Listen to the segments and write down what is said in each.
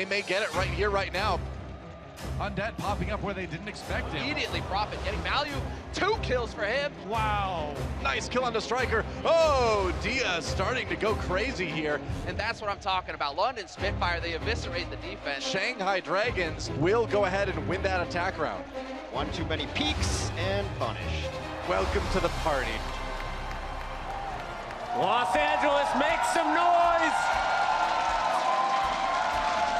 They may get it right here, right now. Undead popping up where they didn't expect him. Immediately Prophet getting value. 2 kills for him. Wow. Nice kill on the striker. Oh, Dia starting to go crazy here. And that's what I'm talking about. London Spitfire, they eviscerate the defense. Shanghai Dragons will go ahead and win that attack round. One too many peeks and punished. Welcome to the party. Los Angeles, make some noise!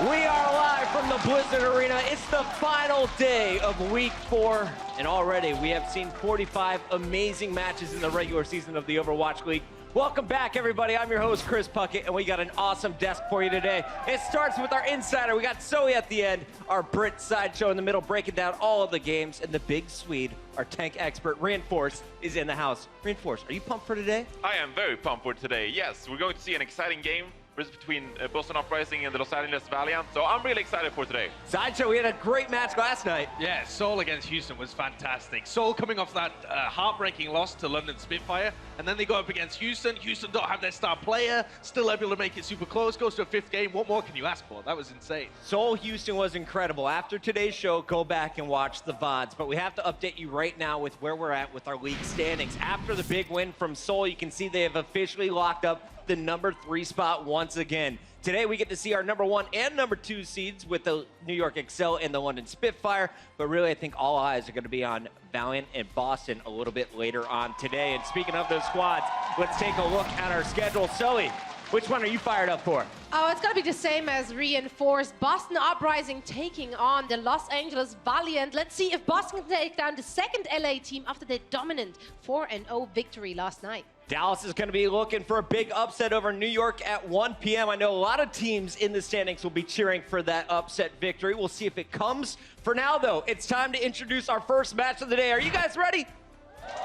We are live from the Blizzard Arena. It's the final day of Week 4, and already we have seen 45 amazing matches in the regular season of the Overwatch League. Welcome back, everybody. I'm your host, Chris Puckett, and we got an awesome desk for you today. It starts with our insider. We got Zoe at the end, our Brit sideshow in the middle, breaking down all of the games, and the big Swede, our tank expert, Reinforce, is in the house. Reinforce, are you pumped for today? I am very pumped for today. Yes, we're going to see an exciting game between Boston Uprising and the Los Angeles Valiant, so I'm really excited for today. Sideshow, we had a great match last night. Yeah, Seoul against Houston was fantastic. Seoul coming off that heartbreaking loss to London Spitfire, and then they go up against Houston. Houston don't have their star player, still able to make it super close, goes to a 5th game. What more can you ask for? That was insane. Seoul Houston was incredible. After today's show, go back and watch the VODs, but we have to update you right now with where we're at with our league standings. After the big win from Seoul, you can see they have officially locked up the number 3 spot once again. Today we get to see our number 1 and number 2 seeds with the New York Excel and the London Spitfire, but really I think all eyes are going to be on Valiant and Boston a little bit later on today. And speaking of those squads, let's take a look at our schedule. Zoe, which one are you fired up for? Oh, it's going to be the same as Reinforced. Boston Uprising taking on the Los Angeles Valiant. Let's see if Boston can take down the 2nd LA team after their dominant 4-0 victory last night. Dallas is going to be looking for a big upset over New York at 1 p.m. I know a lot of teams in the standings will be cheering for that upset victory. We'll see if it comes. For now, though, it's time to introduce our first match of the day. Are you guys ready?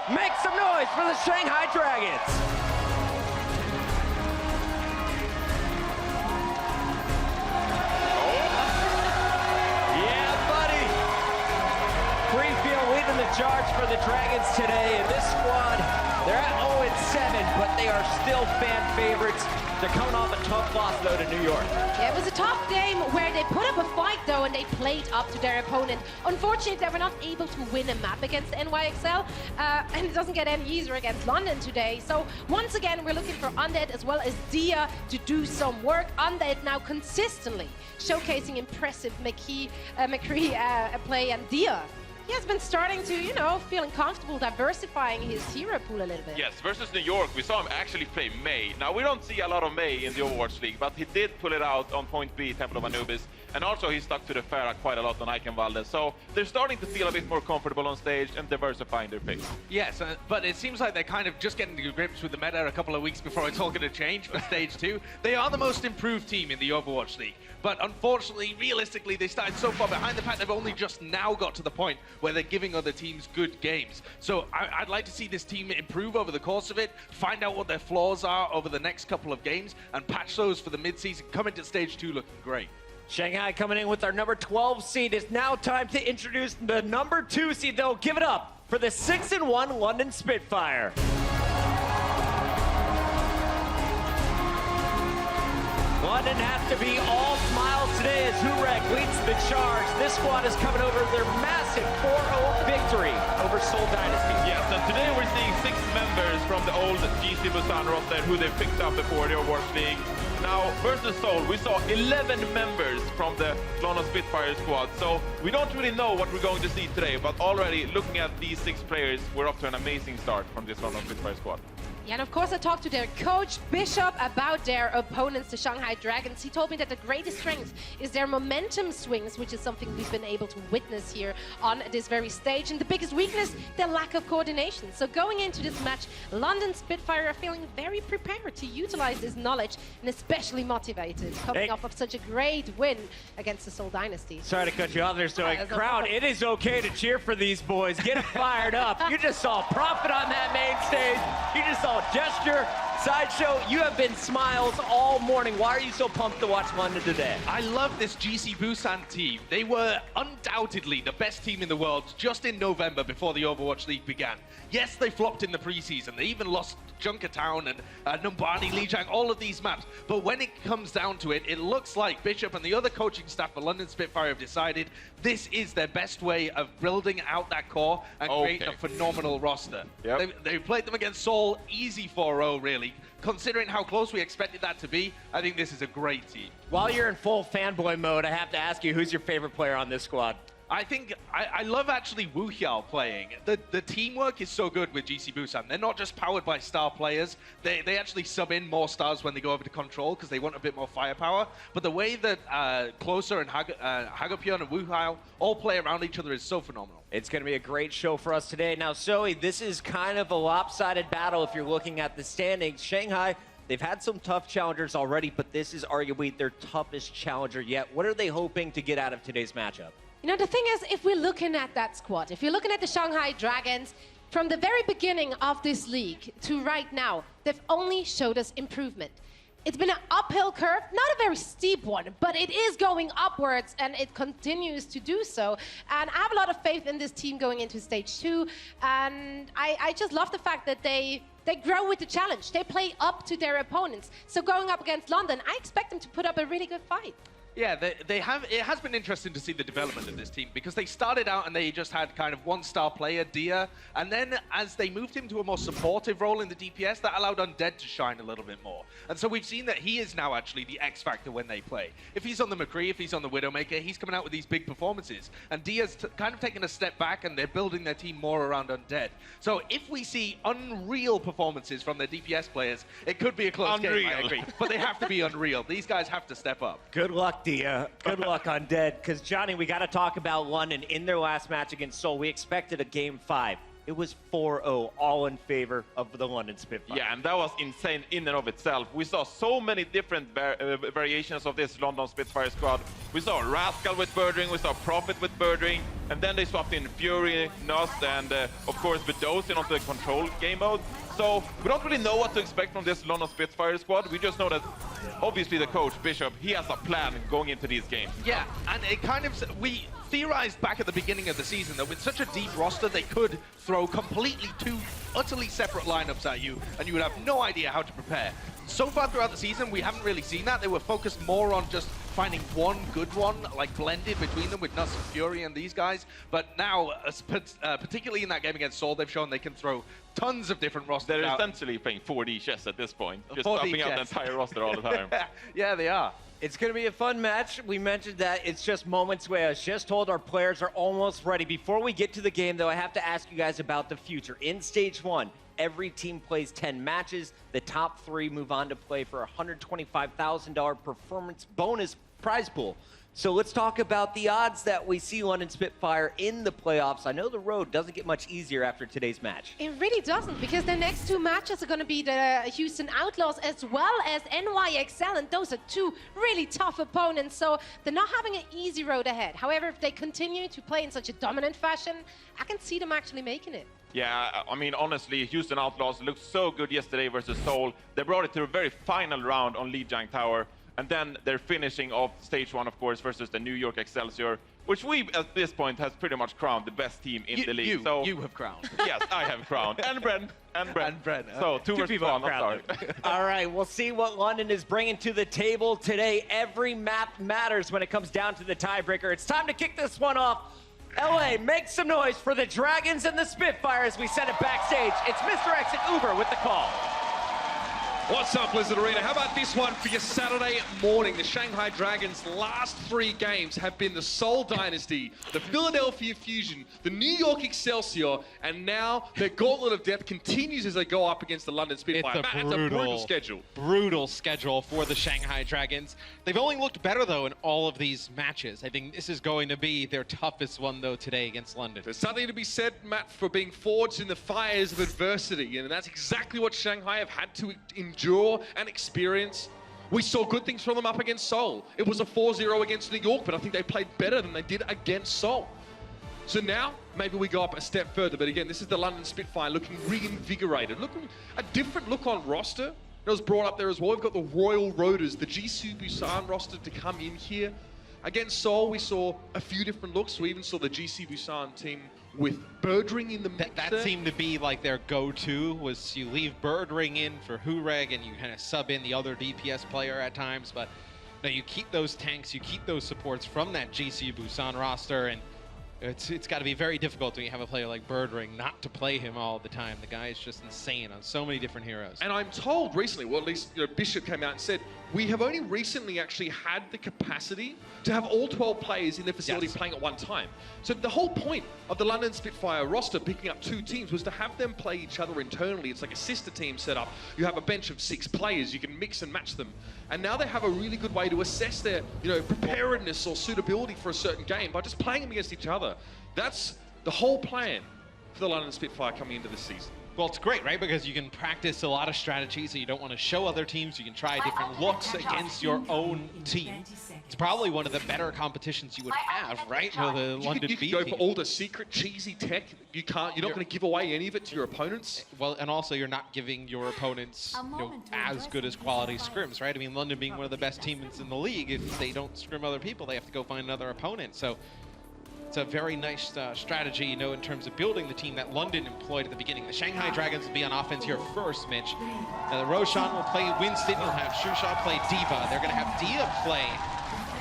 Make some noise for the Shanghai Dragons. Yeah, buddy. Freefield leading the charge for the Dragons today, and this squad, they're at 0-7, but they are still fan favorites. They're coming off a tough loss, though, to New York. Yeah, it was a tough game where they put up a fight, though, and they played up to their opponent. Unfortunately, they were not able to win a map against NYXL, and it doesn't get any easier against London today. So, once again, we're looking for Undead as well as Dia to do some work. Undead now consistently showcasing impressive McCree play, and Dia, he has been starting to, you know, feeling comfortable diversifying his hero pool a little bit. Yes, versus New York, we saw him actually play Mei. Now, we don't see a lot of Mei in the Overwatch League, but he did pull it out on point B, Temple of Anubis, and also he stuck to the Pharah quite a lot on Ikon Valdez. So they're starting to feel a bit more comfortable on stage and diversifying their pace. Yes, but it seems like they're kind of just getting to grips with the meta a couple of weeks before it's all going to change for Stage 2. They are the most improved team in the Overwatch League, but unfortunately, realistically, they started so far behind the pack, they've only just now got to the point where they're giving other teams good games. So I'd like to see this team improve over the course of it, find out what their flaws are over the next couple of games, and patch those for the mid-season. Come into Stage 2 looking great. Shanghai coming in with our number 12 seed. It's now time to introduce the number 2 seed. They'll give it up for the 6-1 London Spitfire. London has to be all smiles today as Hurek leads the charge. This squad is coming over their massive 4-0 victory over Seoul Dynasty. Yes, and today we're seeing 6 members from the old GC Busan roster who they picked up before the Overwatch League. Now, versus Seoul, we saw 11 members from the London Spitfire squad, so we don't really know what we're going to see today, but already looking at these 6 players, we're off to an amazing start from this London Spitfire squad. Yeah, and of course I talked to their coach, Bishop, about their opponents, the Shanghai Dragons. He told me that the greatest strength is their momentum swings, which is something we've been able to witness here on this very stage. And the biggest weakness, their lack of coordination. So going into this match, London Spitfire are feeling very prepared to utilize this knowledge and especially motivated, coming off of such a great win against the Seoul Dynasty. Sorry to cut you off there, so crowd, it is okay to cheer for these boys. Get fired up. You just saw Prophet on that main stage. You just saw Gesture. Sideshow, you have been smiles all morning. Why are you so pumped to watch London today? I love this GC Busan team. They were undoubtedly the best team in the world just in November before the Overwatch League began. Yes, they flopped in the preseason. They even lost Junkertown and Numbani, Lijiang, all of these maps. But when it comes down to it, it looks like Bishop and the other coaching staff for London Spitfire have decided this is their best way of building out that core and creating a phenomenal roster. Yep. They played them against Seoul, easy 4-0 really. Considering how close we expected that to be, I think this is a great team. While you're in full fanboy mode, I have to ask you, who's your favorite player on this squad? I think I love actually Wu Xiao playing. The teamwork is so good with GC Busan. They're not just powered by star players. They actually sub in more stars when they go over to Control because they want a bit more firepower. But the way that Closer and Hagopyeon and Wu Xiao all play around each other is so phenomenal. It's going to be a great show for us today. Now, Zoe, this is kind of a lopsided battle if you're looking at the standings. Shanghai, they've had some tough challengers already, but this is arguably their toughest challenger yet. What are they hoping to get out of today's matchup? You know, the thing is, if we're looking at that squad, if you're looking at the Shanghai Dragons, from the very beginning of this league to right now, they've only showed us improvement. It's been an uphill curve, not a very steep one, but it is going upwards and it continues to do so. And I have a lot of faith in this team going into stage 2. And I just love the fact that they grow with the challenge. They play up to their opponents. So going up against London, I expect them to put up a really good fight. Yeah, they have. It has been interesting to see the development of this team because they started out and they just had kind of one-star player, Dia, and then as they moved him to a more supportive role in the DPS, that allowed Undead to shine a little bit more. And so we've seen that he is now actually the X factor when they play. If he's on the McCree, if he's on the Widowmaker, he's coming out with these big performances. And Dia's kind of taken a step back and they're building their team more around Undead. So if we see unreal performances from their DPS players, it could be a close game, I agree. But they have to be unreal. These guys have to step up. Good luck, Dia. Good luck on Dead. Because, Johnny, we got to talk about London. In their last match against Seoul, we expected a game 5. It was 4-0, all in favor of the London Spitfire. Yeah, and that was insane in and of itself. We saw so many different variations of this London Spitfire squad. We saw Rascal with Birdring, we saw Prophet with Birdring, and then they swapped in Fury, Nust, and of course Bedosin onto the Control game mode. So we don't really know what to expect from this London Spitfire squad. We just know that obviously the coach, Bishop, he has a plan going into these games. Yeah, and it kind of, we theorized back at the beginning of the season that with such a deep roster, they could throw completely two utterly separate lineups at you, and you would have no idea how to prepare. So far throughout the season, we haven't really seen that. They were focused more on just finding one good one, like blended between them with Nuss and Fury and these guys. But now, particularly in that game against Seoul, they've shown they can throw tons of different rosters. They're out. essentially playing 4D chess at this point. Just 4D upping out the chess. entire roster all the time. Yeah, they are. It's going to be a fun match. We mentioned that it's just moments away. I was just told our players are almost ready. Before we get to the game, though, I have to ask you guys about the future. In Stage 1, every team plays 10 matches. The top 3 move on to play for a $125,000 performance bonus prize pool. So let's talk about the odds that we see London Spitfire in the playoffs. I know the road doesn't get much easier after today's match. It really doesn't, because the next 2 matches are going to be the Houston Outlaws as well as NYXL, and those are 2 really tough opponents, so they're not having an easy road ahead. However, if they continue to play in such a dominant fashion, I can see them actually making it. Yeah, I mean, honestly, Houston Outlaws looked so good yesterday versus Seoul. They brought it to a very final round on Lijiang Tower. And then they're finishing off Stage 1, of course, versus the New York Excelsior, which we, at this point, has pretty much crowned the best team in the league. You have crowned. Yes, I have crowned. And Bren. So, 2 versus 1, I'm sorry. All right, we'll see what London is bringing to the table today. Every map matters when it comes down to the tiebreaker. It's time to kick this one off. LA, make some noise for the Dragons and the Spitfire as we send it backstage. It's Mr. X and Uber with the call. What's up, Blizzard Arena? How about this one for your Saturday morning? The Shanghai Dragons' last 3 games have been the Seoul Dynasty, the Philadelphia Fusion, the New York Excelsior, and now their gauntlet of death continues as they go up against the London Spitfire. It's a brutal schedule. Brutal schedule for the Shanghai Dragons. They've only looked better, though, in all of these matches. I think this is going to be their toughest one, though, today against London. There's something to be said, Matt, for being forged in the fires of adversity, and that's exactly what Shanghai have had to endure and experience. We saw good things from them up against Seoul. It was a 4-0 against New York, but I think they played better than they did against Seoul. So now, maybe we go up a step further. But again, this is the London Spitfire looking reinvigorated. Looking a different look on roster. It was brought up there as well. We've got the Royal Roaders, the Jisoo Busan roster to come in here. Against Seoul, we saw a few different looks. We even saw the GC Busan team with Birdring in the mix. That seemed to be like their go-to, was you leave Birdring in for Hureg and you kind of sub in the other DPS player at times, but no, you keep those tanks, you keep those supports from that GC Busan roster, and it's got to be very difficult when you have a player like Birdring not to play him all the time. The guy is just insane on so many different heroes. And I'm told recently, well, at least Bishop came out and said, we have only recently actually had the capacity to have all 12 players in the facility playing at one time. So the whole point of the London Spitfire roster picking up 2 teams was to have them play each other internally. It's like a sister team set up. You have a bench of 6 players. You can mix and match them. And now they have a really good way to assess their preparedness or suitability for a certain game by just playing them against each other. That's the whole plan for the London Spitfire coming into this season. Well, it's great, right? Because you can practice a lot of strategies that you don't want to show other teams. You can try different looks against your own team. It's probably one of the better competitions you would have, right? For the London You B can go team. for all the secret cheesy tech. You're not going to give away any of it to your opponents. Well, and also you're not giving your opponents as good as quality scrims, right? I mean, London being one of the best teams in the league, if they don't scrim other people, they have to go find another opponent. So it's a very nice strategy, in terms of building the team that London employed at the beginning. The Shanghai Dragons will be on offense here first, Mitch. The Roshan will play Winston. You'll have Shusha play Diva. They're going to have Dia play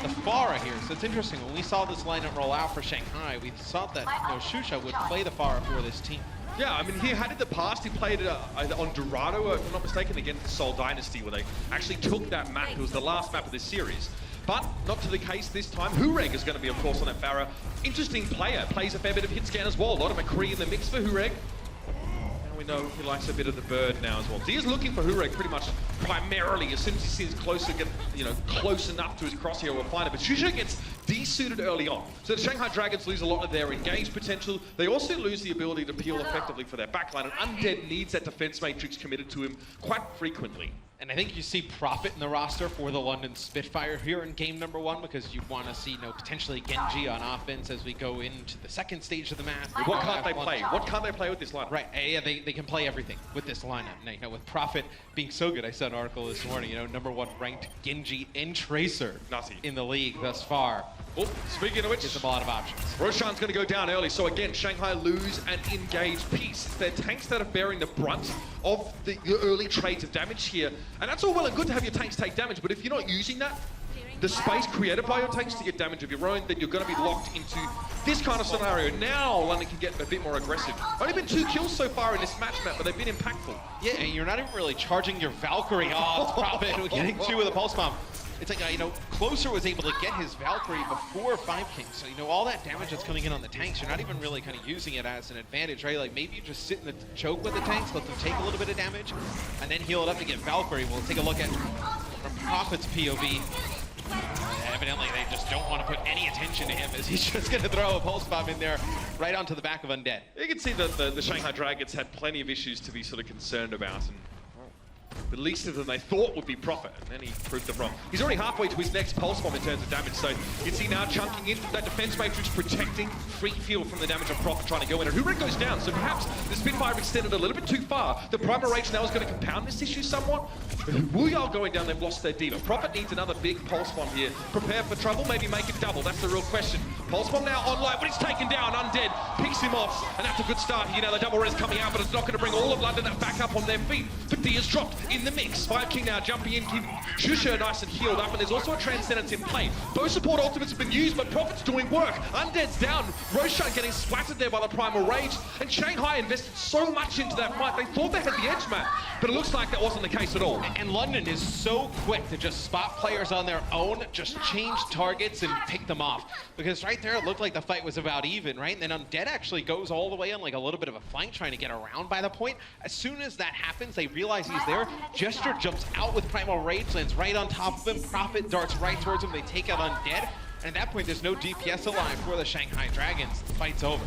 the Pharah here. So it's interesting. When we saw this lineup roll out for Shanghai, we thought that Shusha would play the Pharah for this team. Yeah, I mean, he had in the past, he played on Dorado, if I'm not mistaken, against the Seoul Dynasty, where they actually took that map. It was the last map of this series. But not to the case this time. Hureg is going to be, of course, on that Pharah. Interesting player, plays a fair bit of hit scan as well. A lot of McCree in the mix for Hureg. And we know he likes a bit of the bird now as well. Dia's looking for Hureg pretty much primarily. As soon as he sees close enough to his crosshair, we'll find it. But Shusha gets desuited early on. So the Shanghai Dragons lose a lot of their engaged potential. They also lose the ability to peel effectively for their backline. And Undead needs that defense matrix committed to him quite frequently. And I think you see Profit in the roster for the London Spitfire here in game number 1, because you want to see potentially Genji on offense as we go into the second stage of the map. What can't they play? What can't they play with this lineup? Right, yeah, they can play everything with this lineup. Now, with Profit being so good, I saw an article this morning, #1 ranked Genji and Tracer in the league thus far. Oh, speaking of which, gives them a lot of options. Roshan's going to go down early. So again, Shanghai lose an engaged piece. It's their tanks that are bearing the brunt of the early trades of damage here. And that's all well and good to have your tanks take damage, but if you're not using that, the space created by your tanks to get damage of your own, then you're going to be locked into this kind of scenario. Now London can get a bit more aggressive. Only been 2 kills so far in this match map, but they've been impactful. Yeah, and you're not even really charging your Valkyrie off. Profit getting 2 with a pulse bomb. It's like, Closer was able to get his Valkyrie before 5 Kings. So, all that damage that's coming in on the tanks, you're not even really kind of using it as an advantage, right? Like, maybe you just sit in the choke with the tanks, let them take a little bit of damage, and then heal it up to get Valkyrie. We'll take a look at from Profit's POV. Evidently, they just don't want to put any attention to him, as he's just going to throw a pulse bomb in there right onto the back of Undead. You can see that the Shanghai Dragons had plenty of issues to be sort of concerned about. And the least of them they thought would be Profit, and then he proved them wrong. He's already halfway to his next pulse bomb in terms of damage, so you can see now chunking in that defense matrix, protecting free field from the damage of Profit trying to go in. And Hureg goes down, so perhaps the Spitfire extended a little bit too far. The Primal Rage now is going to compound this issue somewhat. Wuyao going down, they've lost their Diva. Profit needs another big pulse bomb here. Prepare for trouble, maybe make it double. That's the real question. Pulse bomb now online, but it's taken down. Undead picks him off, and that's a good start. The double res coming out, but it's not going to bring all of London back up on their feet. But Dia's dropped in the mix. 5 King now jumping in, keeping Shusha nice and healed up, and there's also a Transcendence in play. Both support ultimates have been used, but Profit's doing work. Undead's down. Roshan getting splattered there by the Primal Rage, and Shanghai invested so much into that fight. They thought they had the edge map, but it looks like that wasn't the case at all. And London is so quick to just spot players on their own, just change targets and pick them off. Because right there, it looked like the fight was about even, right? And then Undead actually goes all the way on like a little bit of a flank, trying to get around by the point. As soon as that happens, they realize he's there. Gesture jumps out with Primal Rage, lands right on top of him. Profit darts right towards him. They take out Undead. And at that point, there's no DPS alive for the Shanghai Dragons. The fight's over.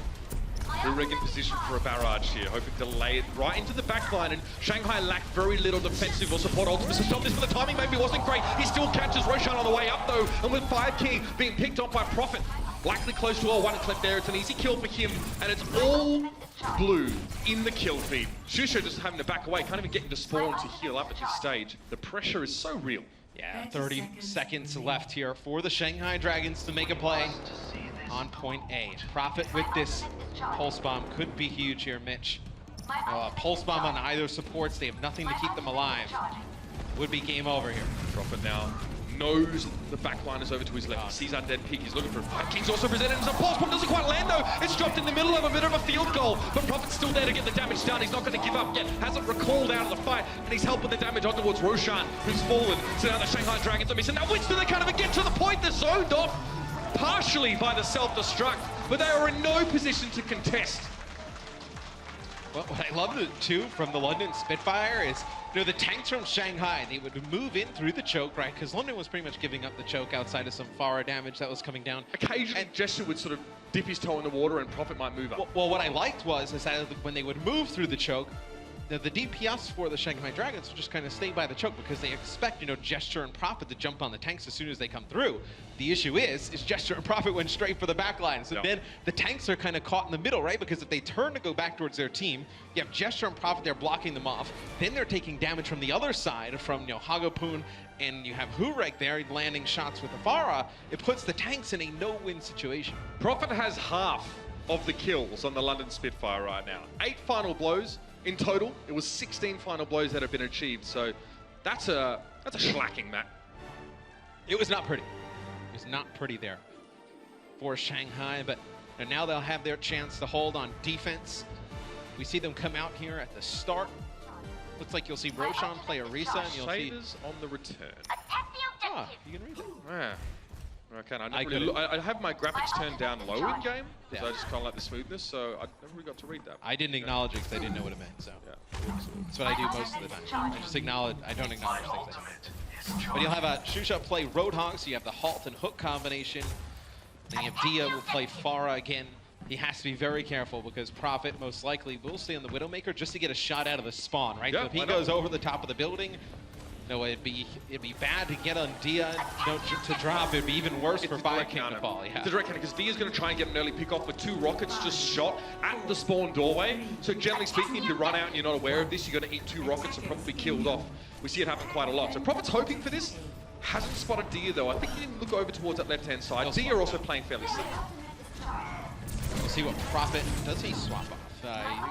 Hureg in position for a barrage here, hoping to lay it right into the back line, and Shanghai lacked very little defensive or support ultimates to stop this, but the timing maybe wasn't great. He still catches Roshan on the way up though, and with 5 King being picked off by Profit, likely close to a 1 clip there. It's an easy kill for him, and it's all Blue in the kill feed. Shusha just having to back away, can't even get into spawn to heal up at this stage. The pressure is so real. Yeah, 30 seconds left here for the Shanghai Dragons to make a play on point A. Profit with this pulse bomb could be huge here, Mitch. Pulse bomb on either supports, they have nothing to keep them alive. Would be game over here. Profit now knows the back line is over to his left. He sees Undead Pig, he's looking for it. King's also presented himself. Pulse bomb doesn't quite land though. It's dropped in the middle of a bit of a field goal, but Profit's still there to get the damage done. He's not going to give up yet. Hasn't recalled out of the fight, and he's helping the damage on towards Roshan, who's fallen. So now the Shanghai Dragons are missing. Now Winston, they can't even get to the point. They're zoned off partially by the self-destruct, but they are in no position to contest. Well, what I love too from the London Spitfire is, you know, the tanks from Shanghai, they would move in through the choke, right? Because London was pretty much giving up the choke outside of some Farah damage that was coming down. Occasionally, Gesture would sort of dip his toe in the water and Profit might move up. Well, what I liked is that when they would move through the choke, the DPS for the Shanghai Dragons would just kind of stay by the choke because they expect, you know, Gesture and Profit to jump on the tanks as soon as they come through. The issue is Gesture and Profit went straight for the back line. So then the tanks are kind of caught in the middle, right? Because if they turn to go back towards their team, you have Gesture and Profit there blocking them off. Then they're taking damage from the other side from, you know, Hagapun, and you have Hurek there landing shots with the Farah. It puts the tanks in a no-win situation. Profit has half of the kills on the London Spitfire right now. 8 final blows. In total, it was 16 final blows that have been achieved, so that's a schlacking, Matt. It was not pretty. It was not pretty there for Shanghai, but now they'll have their chance to hold on defense. We see them come out here at the start. Looks like you'll see Roshan play Orisa, and you'll see... Shaders on the return. Ah, you can read it. Yeah. Okay, I have my graphics turned down low in game because I just kind of like the smoothness, so I never really got to read that. I didn't acknowledge it because I didn't know what it meant, so that's what I do most of the time. I just acknowledge, I don't acknowledge things. But you'll have a Shusha play Roadhog, so you have the halt and hook combination. Then you have Dia will play Farah again. He has to be very careful because Profit most likely will stay on the Widowmaker just to get a shot out of the spawn, right? Yeah, so if he goes over the top of the building, no, it'd be bad to get on Dia to drop. It'd be even worse for Fire King to fall. Yeah. It's a direct counter because Dia's going to try and get an early pick off with 2 rockets just shot at the spawn doorway. So generally speaking, if you run out and you're not aware of this, you're going to eat 2 rockets and probably killed off. We see it happen quite a lot. So Profit's hoping for this. Hasn't spotted Dia though. I think he didn't look over towards that left-hand side. Dia also playing fairly safe. We'll see what Profit does. He swap off?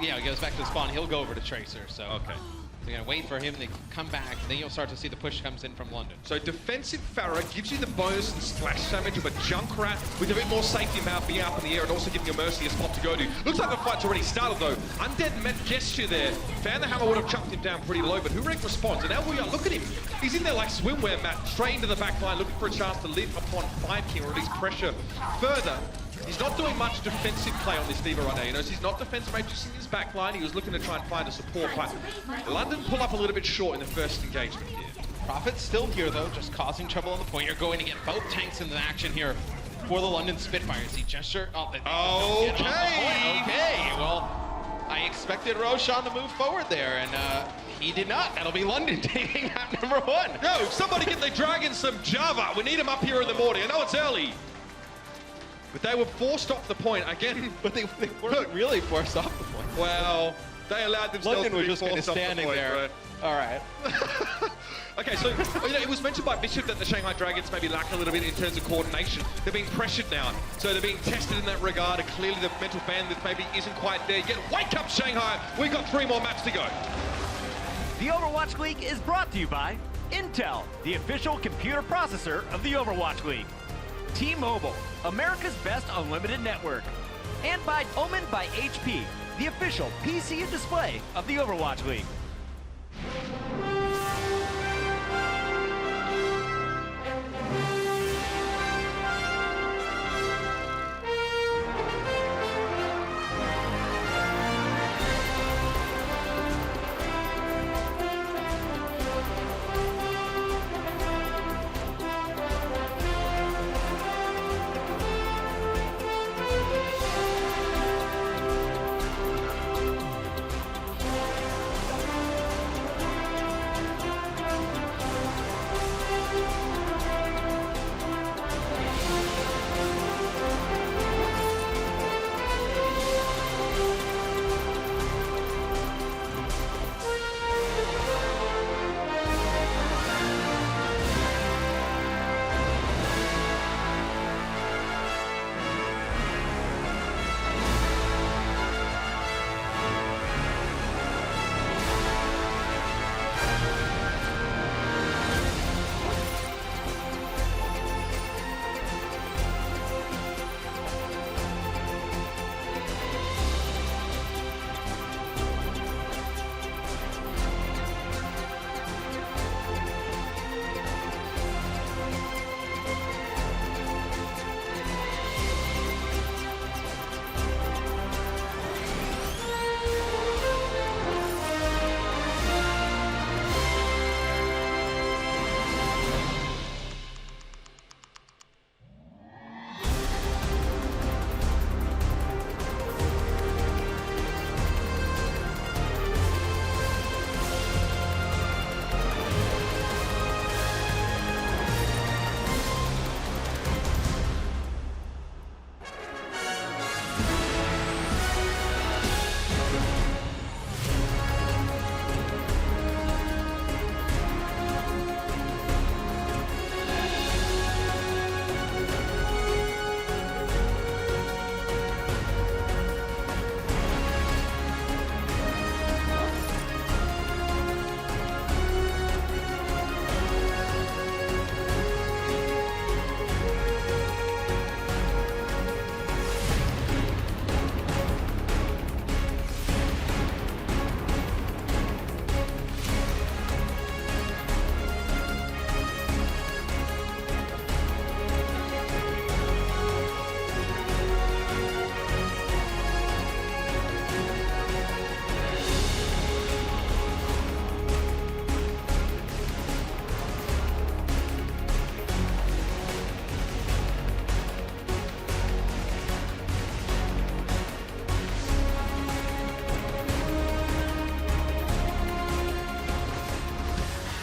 Yeah, he goes back to the spawn. He'll go over to Tracer. So okay. They're going to wait for him to come back, then you'll start to see the push comes in from London. So defensive Farah gives you the bonus and splash damage of a Junkrat with a bit more safety about being up in the air and also giving your Mercy a spot to go to. Looks like the fight's already started though. Undead met Gesture there. Fan the Hammer would have chucked him down pretty low, but Hurek responds. And now we are, look at him. He's in there like swimwear, Matt, straight into the back line, looking for a chance to live upon 5 King or release pressure further. He's not doing much defensive play on this D.Va right now. You know, he's not defensive matrixing his back line. He was looking to try and find a support, but London pull up a little bit short in the first engagement here. Profit's still here though, just causing trouble on the point. You're going to get both tanks in the action here for the London Spitfire. See Gesture. Okay. Well, I expected Roshan to move forward there, and he did not. That'll be London taking map number 1. Yo, somebody get the Dragons some Java. We need them up here in the morning. I know it's early. But they were forced off the point again. But they weren't really forced off the point. Well, they allowed themselves London to be was just kind of forced off the standing point, there. Right? All right. Okay, so you know, it was mentioned by Bishop that the Shanghai Dragons maybe lack a little bit in terms of coordination. They're being pressured now, so they're being tested in that regard. And clearly, the mental bandwidth maybe isn't quite there yet. Wake up, Shanghai! We've got 3 more maps to go. The Overwatch League is brought to you by Intel, the official computer processor of the Overwatch League. T-Mobile, America's best unlimited network. And by Omen by HP, the official PC and display of the Overwatch League.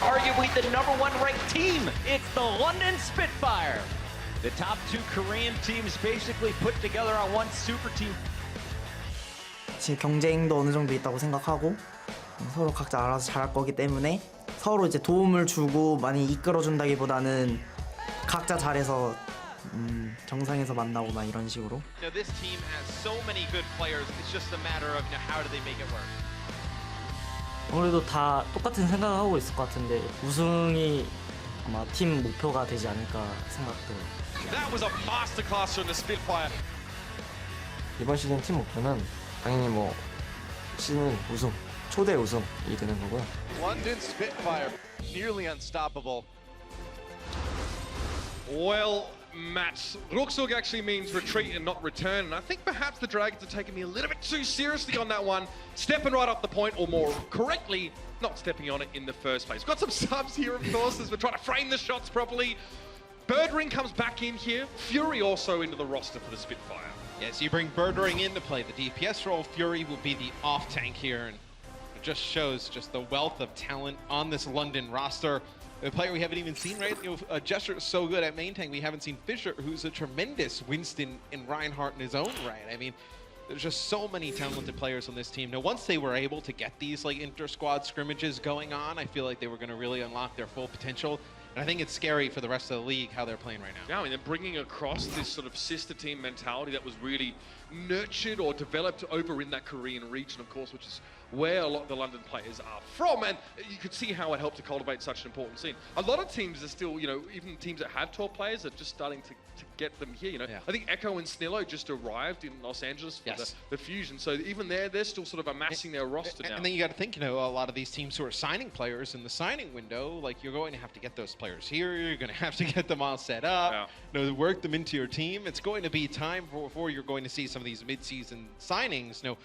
arguably the #1 ranked team. It's the London Spitfire. The top 2 Korean teams basically put together on one super team. 지금 경쟁도 어느 정도 있다고 생각하고 서로 각자 알아서 잘할 거기 때문에 서로 이제 도움을 주고 많이 이끌어준다기보다는 각자 잘해서 정상에서 만나고 막 이런 식으로. This team has so many good players. It's just a matter of how do they make it work. 아무래도 다 똑같은 생각을 하고 있을 것 같은데 우승이 아마 팀 목표가 되지 않을까 생각돼요. That was a masterclass from the Spitfire. 이번 시즌 팀 목표는 당연히 뭐 시즌 우승, 초대 우승이 되는 거고요. London Spitfire, nearly unstoppable. Well, Matt, Ruksug actually means retreat and not return, and I think perhaps the Dragons are taking me a little bit too seriously on that one, stepping right up the point, or more correctly, not stepping on it in the first place. Got some subs here, of course, as we're trying to frame the shots properly. Birdring comes back in here, Fury also into the roster for the Spitfire. Yeah, so you bring Birdring in to play the DPS role. Fury will be the off tank here, and it just shows just the wealth of talent on this London roster. A player we haven't even seen, right? You know, Gesture is so good at main tank. We haven't seen Fisher, who's a tremendous Winston and Reinhardt in his own right. I mean, there's just so many talented players on this team. Now, once they were able to get these like inter-squad scrimmages going on, I feel like they were going to really unlock their full potential. And I think it's scary for the rest of the league how they're playing right now. Yeah, I mean, they're bringing across this sort of sister team mentality that was really nurtured or developed over in that Korean region, of course, which is where a lot of the London players are from, and you could see how it helped to cultivate such an important scene. A lot of teams are still, you know, even teams that have 12 players are just starting to get them here, you know. Yeah. I think Echo and Snillo just arrived in Los Angeles for the Fusion, so even there, they're still sort of amassing their roster now. And then you got to think, you know, a lot of these teams who are signing players in the signing window, like you're going to have to get those players here, you're going to have to get them all set up, you know, work them into your team. It's going to be time before you're going to see some of these mid-season signings, you know,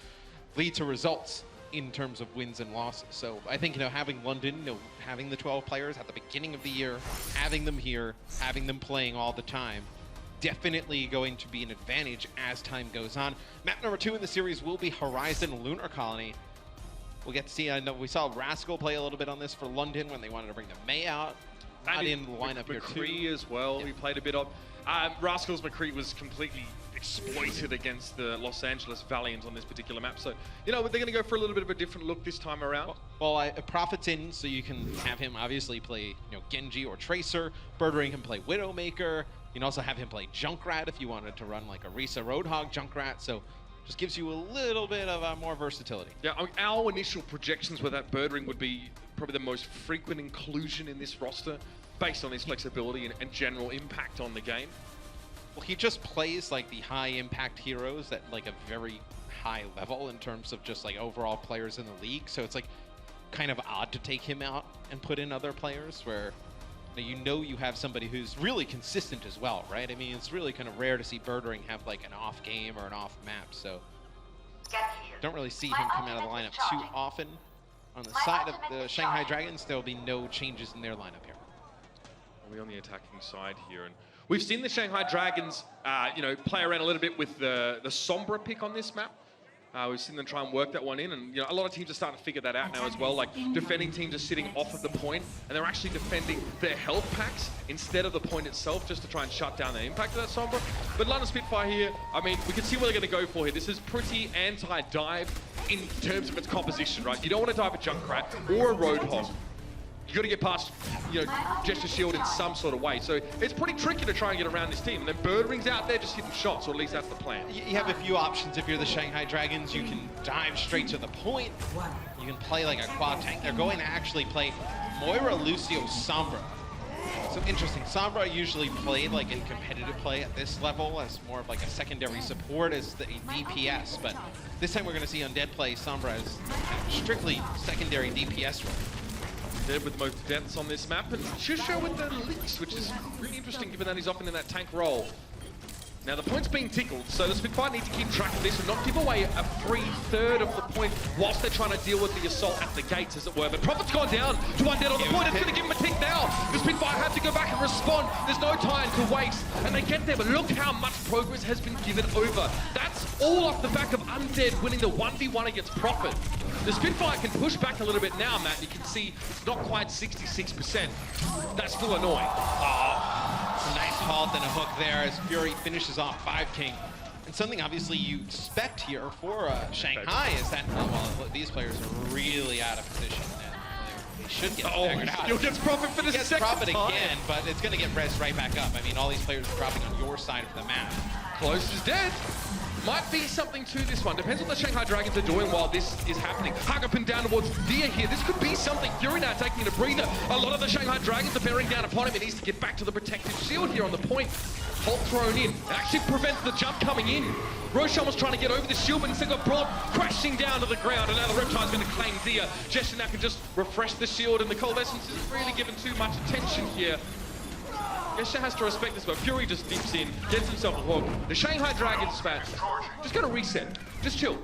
lead to results in terms of wins and losses. So I think, you know, having London, you know, having the 12 players at the beginning of the year, having them here, having them playing all the time, definitely going to be an advantage as time goes on. Map number 2 in the series will be Horizon Lunar Colony. We'll get to see, I know we saw Rascal play a little bit on this for London when they wanted to bring the May out. Not in the lineup here too. McCree as well, he played a bit of. Rascal's McCree was completely exploited against the Los Angeles Valiant on this particular map. So, you know, they're going to go for a little bit of a different look this time around. Well, Prophet's in, so you can have him obviously play, you know, Genji or Tracer. Birdring can play Widowmaker. You can also have him play Junkrat if you wanted to run like a Risa Roadhog Junkrat. So just gives you a little bit of more versatility. Yeah, I mean, our initial projections were that Birdring would be probably the most frequent inclusion in this roster based on his flexibility and general impact on the game. Well, he just plays like the high impact heroes at like a very high level in terms of just like overall players in the league. So it's like kind of odd to take him out and put in other players where you know you have somebody who's really consistent as well, right? I mean, it's really kind of rare to see Birdring have like an off game or an off map. So don't really see him come out of the lineup too often. On the side of the Shanghai Dragons, there will be no changes in their lineup here. We're on the attacking side here, and we've seen the Shanghai Dragons, you know, play around a little bit with the Sombra pick on this map. We've seen them try and work that one in, and you know, a lot of teams are starting to figure that out now as well. Like defending teams are sitting off of the point, and they're actually defending their health packs instead of the point itself, just to try and shut down the impact of that Sombra. But London Spitfire here, I mean, we can see what they're going to go for here. This is pretty anti-dive in terms of its composition, right? You don't want to dive a Junkrat or a Roadhog. You got to get past, you know, Gesture Shield in some sort of way. So it's pretty tricky to try and get around this team. And then Birdring's out there just hitting shots, or at least that's the plan. You have a few options if you're the Shanghai Dragons. You can dive straight to the point. You can play like a quad tank. They're going to actually play Moira, Lucio, Sombra. So interesting. Sombra usually played like in competitive play at this level as more of like a secondary support as the DPS. But this time we're going to see Undead play Sombra as strictly secondary DPS role. Dead with most deaths on this map, and Shusho with the leaks, which is really interesting given that he's often in that tank role. Now the point's being tickled, so the Spitfire need to keep track of this and not give away a free third of the point whilst they're trying to deal with the assault at the gates, as it were. But Prophet's gone down to Undead on the point. It's going to give him a tick now. The Spitfire have to go back and respond. There's no time to waste, and they get there, but look how much progress has been given over. That's all off the back of Undead winning the 1v1 against Prophet. The Spitfire can push back a little bit now, Matt. You can see it's not quite 66%. That's still annoying. Oh, a nice halt and a hook there as Fury finishes off 5 King. And something obviously you expect here for Shanghai is that, well, these players are really out of position. And they should get figured out. You'll get Prophet for the second Prophet time. again, but it's going to get res right back up. I mean, all these players are dropping on your side of the map. Close is dead. Might be something to this one. Depends on what the Shanghai Dragons are doing while this is happening. Hagapin down towards Dia here. This could be something. Fury now taking a breather. A lot of the Shanghai Dragons are bearing down upon him. He needs to get back to the protective shield here on the point. Holt thrown in. It actually prevents the jump coming in. Roshan was trying to get over the shield, but instead got brought crashing down to the ground. And now the Reptile's going to claim Dia. Jester now can just refresh the shield, and the Cold Essence isn't really given too much attention here. Gesture has to respect this, but Fury just dips in, gets himself a hook. The Shanghai Dragons, man, just gonna reset. Just chill.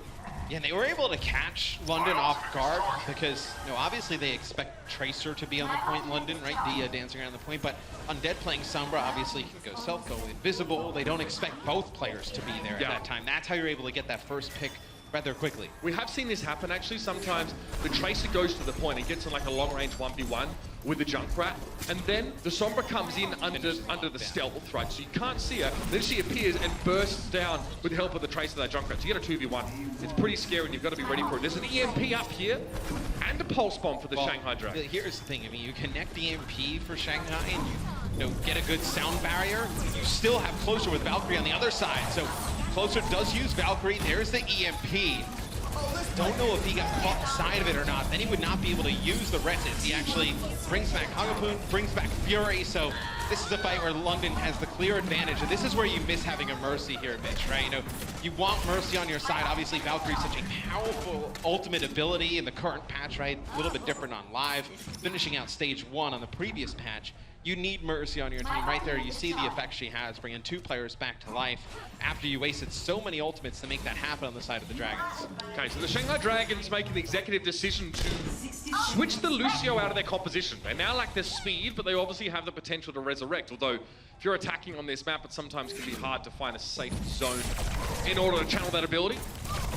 Yeah, and they were able to catch London off guard because, you know, obviously they expect Tracer to be on the point in London, right? Dia dancing around the point, but Undead playing Sombra, obviously he can go self, go invisible. They don't expect both players to be there at that time. That's how you're able to get that first pick rather quickly. We have seen this happen, actually. Sometimes the Tracer goes to the point and gets in like a long-range 1v1 with the Junkrat, and then the Sombra comes in under the stealth, right? So you can't see her. Then she appears and bursts down with the help of the Tracer, that Junkrat. So you get a 2v1. It's pretty scary, and you've got to be ready for it. There's an EMP up here, and a Pulse Bomb for the Shanghai Dragon. Here's the thing. I mean, you connect EMP for Shanghai, and you know, get a good sound barrier. You still have Closer with Valkyrie on the other side. So Closer does use Valkyrie. There's the EMP. Don't know if he got caught inside of it or not. Then he would not be able to use the Retis. He actually brings back Hagapun, brings back Fury. So this is a fight where London has the clear advantage. And this is where you miss having a Mercy here, Mitch, right? You know, you want Mercy on your side. Obviously, Valkyrie's such a powerful ultimate ability in the current patch, right? A little bit different on live. Finishing out stage 1 on the previous patch. You need Mercy on your team. Right there, you see the effect she has, bringing 2 players back to life after you wasted so many ultimates to make that happen on the side of the Dragons. Okay, so the Shanghai Dragons making the executive decision to switch the Lucio out of their composition. They now lack their speed, but they obviously have the potential to resurrect, although if you're attacking on this map, it sometimes can be hard to find a safe zone in order to channel that ability.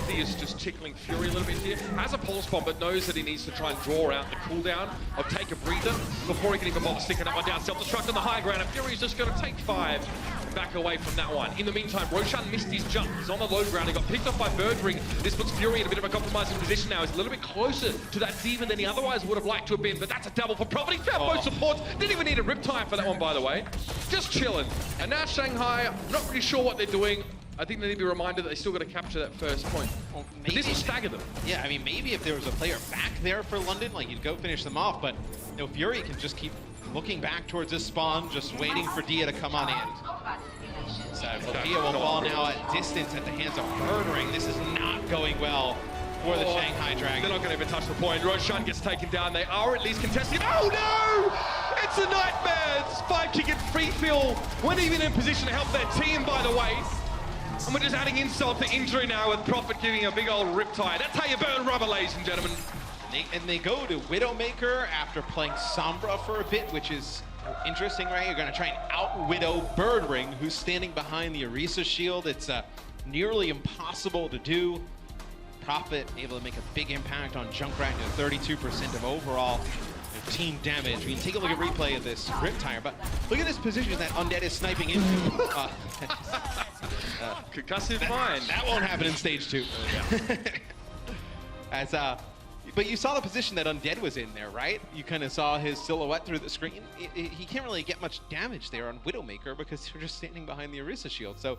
He is just tickling Fury a little bit here. Has a Pulse Bomb, but knows that he needs to try and draw out the cooldown or take a breather before he can even bother sticking that one down. Self-destruct on the high ground, and Fury's just going to take 5 back away from that one. In the meantime, Roshan missed his jump. He's on the low ground. He got picked up by Birdring. This puts Fury in a bit of a compromising position now. He's a little bit closer to that demon than he otherwise would have liked to have been, but that's a double for Prophet. He found both supports. Didn't even need a Riptide for that one, by the way. Just chilling. And now Shanghai, I'm not really sure what they're doing. I think they need to be reminded that they still got to capture that first point. Well, maybe, this will stagger them. Yeah, I mean, maybe if there was a player back there for London, like you'd go finish them off, but you know, Fury can just keep looking back towards this spawn, just waiting for Dia to come on in. So Dia will fall now at distance at the hands of Birdring. This is not going well for the Shanghai Dragon. They're not going to even touch the point. Roshan gets taken down. They are at least contesting. Oh no! It's a nightmare! Spike kick and free fill. Weren't even in position to help their team, by the way. And we're just adding insult to injury now with Prophet giving a big old riptide. That's how you burn rubber, ladies and gentlemen. And they go to Widowmaker after playing Sombra for a bit, which is interesting, right? You're going to try and out-widow Birdring, who's standing behind the Orisa shield. It's nearly impossible to do. Prophet able to make a big impact on Junkrat, 32% of overall team damage. I mean, take a look at replay of this Riptire, but look at this position that Undead is sniping into. Concussive mind. That won't happen in stage 2. As but you saw the position that Undead was in there, right? You kind of saw his silhouette through the screen. He can't really get much damage there on Widowmaker because you're just standing behind the Orisa shield. So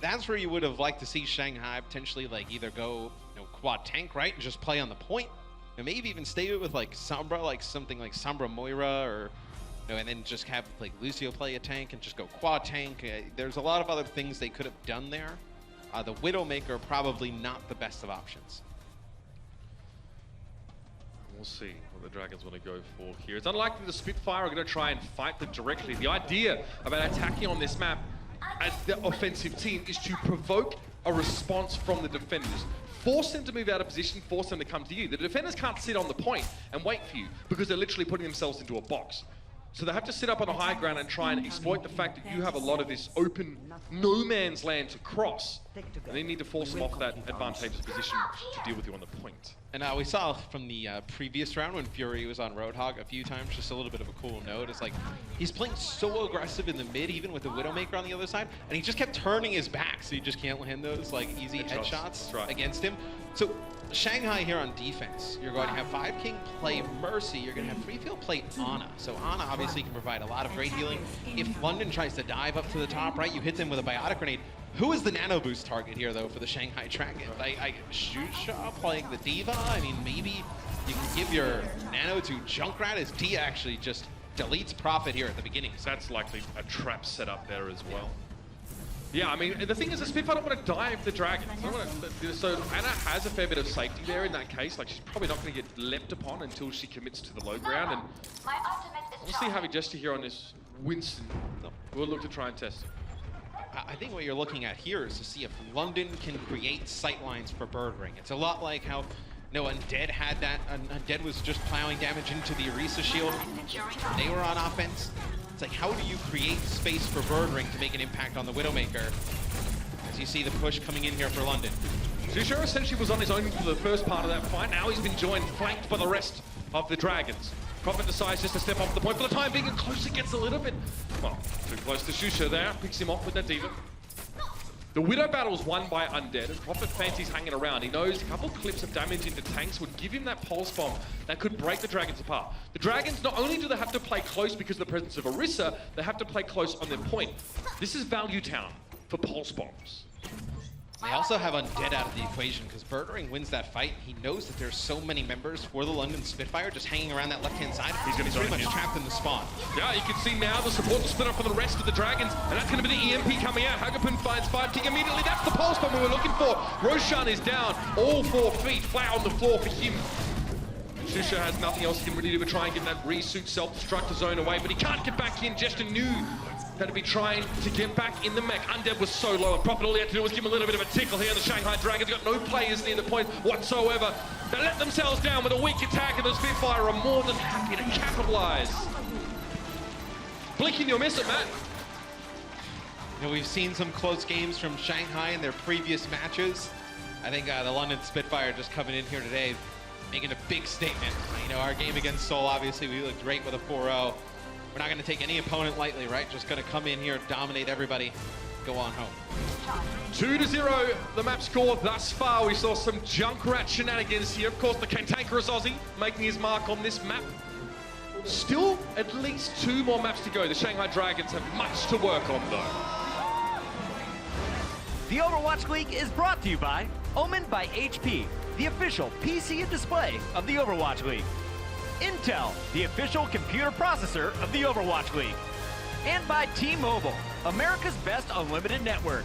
that's where you would have liked to see Shanghai potentially like either go, you know, quad tank, right, and just play on the point, and maybe even stay with like Sombra, like something like Sombra Moira, or you know, and then just have like Lucio play a tank and just go quad tank. There's a lot of other things they could have done there. The Widowmaker probably not the best of options. We'll see what the Dragons want to go for here. It's unlikely the Spitfire are going to try and fight them directly. The idea about attacking on this map as the offensive team is to provoke a response from the defenders. Force them to move out of position, force them to come to you. The defenders can't sit on the point and wait for you because they're literally putting themselves into a box. So they have to sit up on the high ground and try and exploit the fact that you have a lot of this open no man's land to cross. And they need to force them off that advantageous position to deal with you on the point. And we saw from the previous round when Fury was on Roadhog a few times, just a little bit of a cool note. It's like, he's playing so aggressive in the mid, even with the Widowmaker on the other side, and he just kept turning his back, so you just can't land those like easy headshots against him. So Shanghai here on defense, you're going to have 5 King play Mercy, you're going to have Freefield play Ana. So Ana obviously can provide a lot of great healing. If London tries to dive up to the top, right, you hit them with a Biotic Grenade. Who is the Nano Boost target here, though, for the Shanghai Dragons? Shusha playing the Diva? I mean, maybe you can give your Nano to Junkrat as D actually just deletes Prophet here at the beginning. So that's likely a trap set up there as well. Yeah, I mean, the thing is, the Spitfire don't want to dive the Dragons. So Ana has a fair bit of safety there in that case. Like, she's probably not going to get leapt upon until she commits to the low ground. And we'll see Heavy Gesture here on this Winston. We'll look to try and test it. I think what you're looking at here is to see if London can create sightlines for Bird Ring. It's a lot like how Undead had that. Undead was just plowing damage into the Orisa shield. They were on offense. It's like, how do you create space for Bird Ring to make an impact on the Widowmaker? As you see the push coming in here for London. Shusha essentially was on his own for the first part of that fight. Now he's been joined, flanked by the rest of the Dragons. Prophet decides just to step off the point for the time being, and closer gets a little bit, well, too close to Shusha there. Picks him off with that Diva. The Widow battle's won by Undead, and Prophet fancies hanging around. He knows a couple clips of damage into tanks would give him that pulse bomb that could break the Dragons apart. The Dragons, not only do they have to play close because of the presence of Orisa, they have to play close on their point. This is Value Town for pulse bombs. They also have Undead out of the equation because Bird Ring wins that fight. He knows that there's so many members for the London Spitfire just hanging around that left-hand side. He's going to be pretty much trapped in the spawn. Yeah, you can see now the support will split up for the rest of the Dragons, and that's going to be the EMP coming out. Hagapun finds 5 King immediately. That's the pulse bomb we were looking for. Roshan is down, all 4 feet, flat on the floor for him. Shusha has nothing else he can really do but try and get that resuit self-destructor zone away, but he can't get back in. Gesture knew that to be trying to get back in the mech. Undead was so low, and Prophet, all he had to do was give him a little bit of a tickle here. The Shanghai Dragons got no players near the point whatsoever. They let themselves down with a weak attack, and the Spitfire are more than happy to capitalize. Blinking, you'll miss it, Matt. You know, we've seen some close games from Shanghai in their previous matches. I think the London Spitfire just coming in here today, making a big statement. You know, our game against Seoul, obviously, we looked great with a 4-0. We're not going to take any opponent lightly, right? Just going to come in here, dominate everybody, go on home. 2-0, the map score thus far. We saw some Junkrat shenanigans here. Of course, the cantankerous Aussie making his mark on this map. Still at least 2 more maps to go. The Shanghai Dragons have much to work on, though. The Overwatch League is brought to you by Omen by HP, the official PC and display of the Overwatch League. Intel, the official computer processor of the Overwatch League. And by T-Mobile, America's best unlimited network.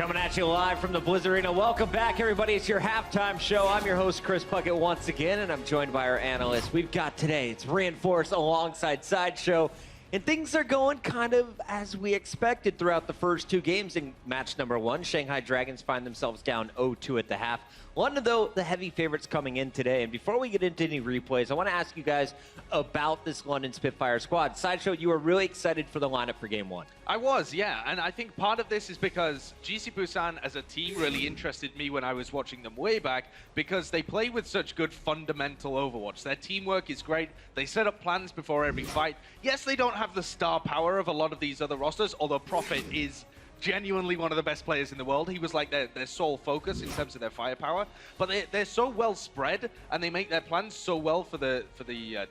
Coming at you live from the Blizzard Arena. Welcome back, everybody. It's your halftime show. I'm your host, Chris Puckett, once again, and I'm joined by our analysts. We've got today, it's Reinforce alongside Sideshow, and things are going kind of as we expected throughout the first two games. In match number one, Shanghai Dragons find themselves down 0-2 at the half. London, though, the heavy favorites coming in today. And before we get into any replays, I want to ask you guys about this London Spitfire squad. Sideshow, you were really excited for the lineup for game one. I was, yeah. And I think part of this is because GC Busan as a team really interested me when I was watching them way back, because they play with such good fundamental Overwatch. Their teamwork is great. They set up plans before every fight. Yes, they don't have the star power of a lot of these other rosters, although Prophet is genuinely one of the best players in the world. He was like their sole focus in terms of their firepower. But they're so well spread, and they make their plans so well for the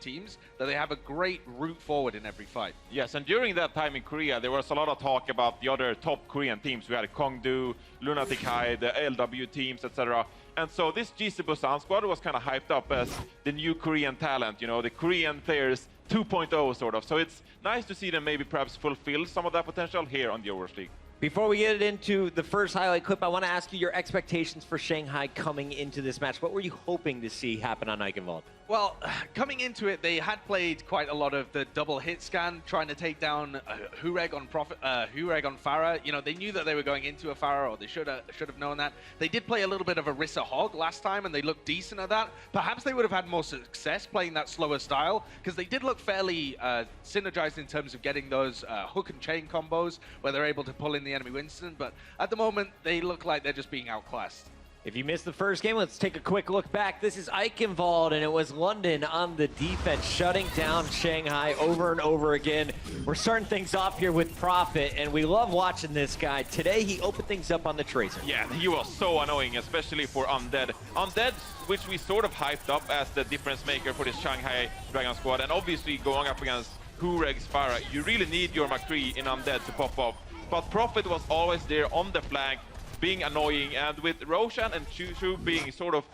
teams that they have a great route forward in every fight. Yes, and during that time in Korea, there was a lot of talk about the other top Korean teams. We had Kongdu, Lunatic High, the LW teams, etc. And so this GC Busan squad was kind of hyped up as the new Korean talent, you know, the Korean players 2.0 sort of. So it's nice to see them maybe perhaps fulfill some of that potential here on the Overwatch League. Before we get into the first highlight clip, I want to ask you your expectations for Shanghai coming into this match. What were you hoping to see happen on Ikon? Well, coming into it, they had played quite a lot of the double hit scan, trying to take down Hureg on Hureg on Pharah. You know, they knew that they were going into a Pharah, or they should have known that. They did play a little bit of a Rissa Hog last time, and they looked decent at that. Perhaps they would have had more success playing that slower style, because they did look fairly synergized in terms of getting those hook and chain combos, where they're able to pull in the enemy Winston. But at the moment, they look like they're just being outclassed. If you missed the first game, let's take a quick look back. This is Ikon, and it was London on the defense, shutting down Shanghai over and over again. We're starting things off here with Prophet, and we love watching this guy. Today, he opened things up on the Tracer. Yeah, he was so annoying, especially for Undead. Undead, which we sort of hyped up as the difference maker for this Shanghai Dragon squad, and obviously going up against Hureg's Pharah, you really need your McCree in Undead to pop off. But Prophet was always there on the flank, being annoying, and with Roshan and Chushu being sort of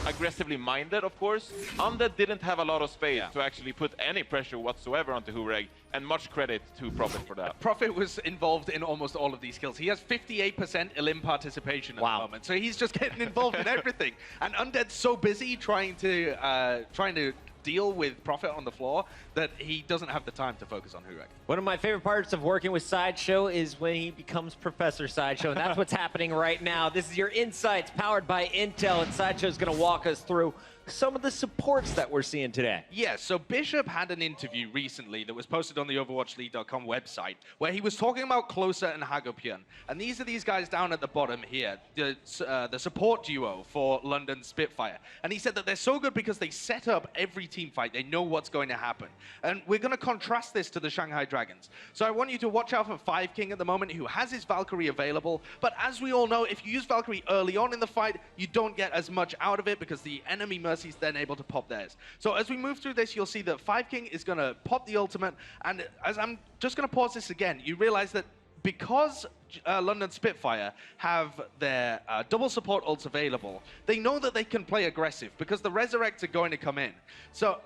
aggressively minded, of course, Undead didn't have a lot of space to actually put any pressure whatsoever onto Hureg, and much credit to Prophet for that. Prophet was involved in almost all of these kills. He has 58% Elim participation at the moment, so he's just getting involved in everything. And Undead's so busy trying to deal with Prophet on the floor that he doesn't have the time to focus on Hureg. One of my favorite parts of working with Sideshow is when he becomes Professor Sideshow, and that's what's happening right now. This is your Insights powered by Intel, and Sideshow's going to walk us through some of the supports that we're seeing today. Yeah, so Bishop had an interview recently that was posted on the OverwatchLeague.com website where he was talking about Closer and Hagopian. And these are these guys down at the bottom here, the support duo for London Spitfire. And he said that they're so good because they set up every team fight. They know what's going to happen. And we're going to contrast this to the Shanghai Dragons. So I want you to watch out for 5king at the moment, who has his Valkyrie available. But as we all know, if you use Valkyrie early on in the fight, you don't get as much out of it because the enemy Mercy's then able to pop theirs. So as we move through this, you'll see that 5king is going to pop the ultimate. And as I'm just going to pause this again, you realize that because London Spitfire have their double support ults available, they know that they can play aggressive because the Resurrects are going to come in. So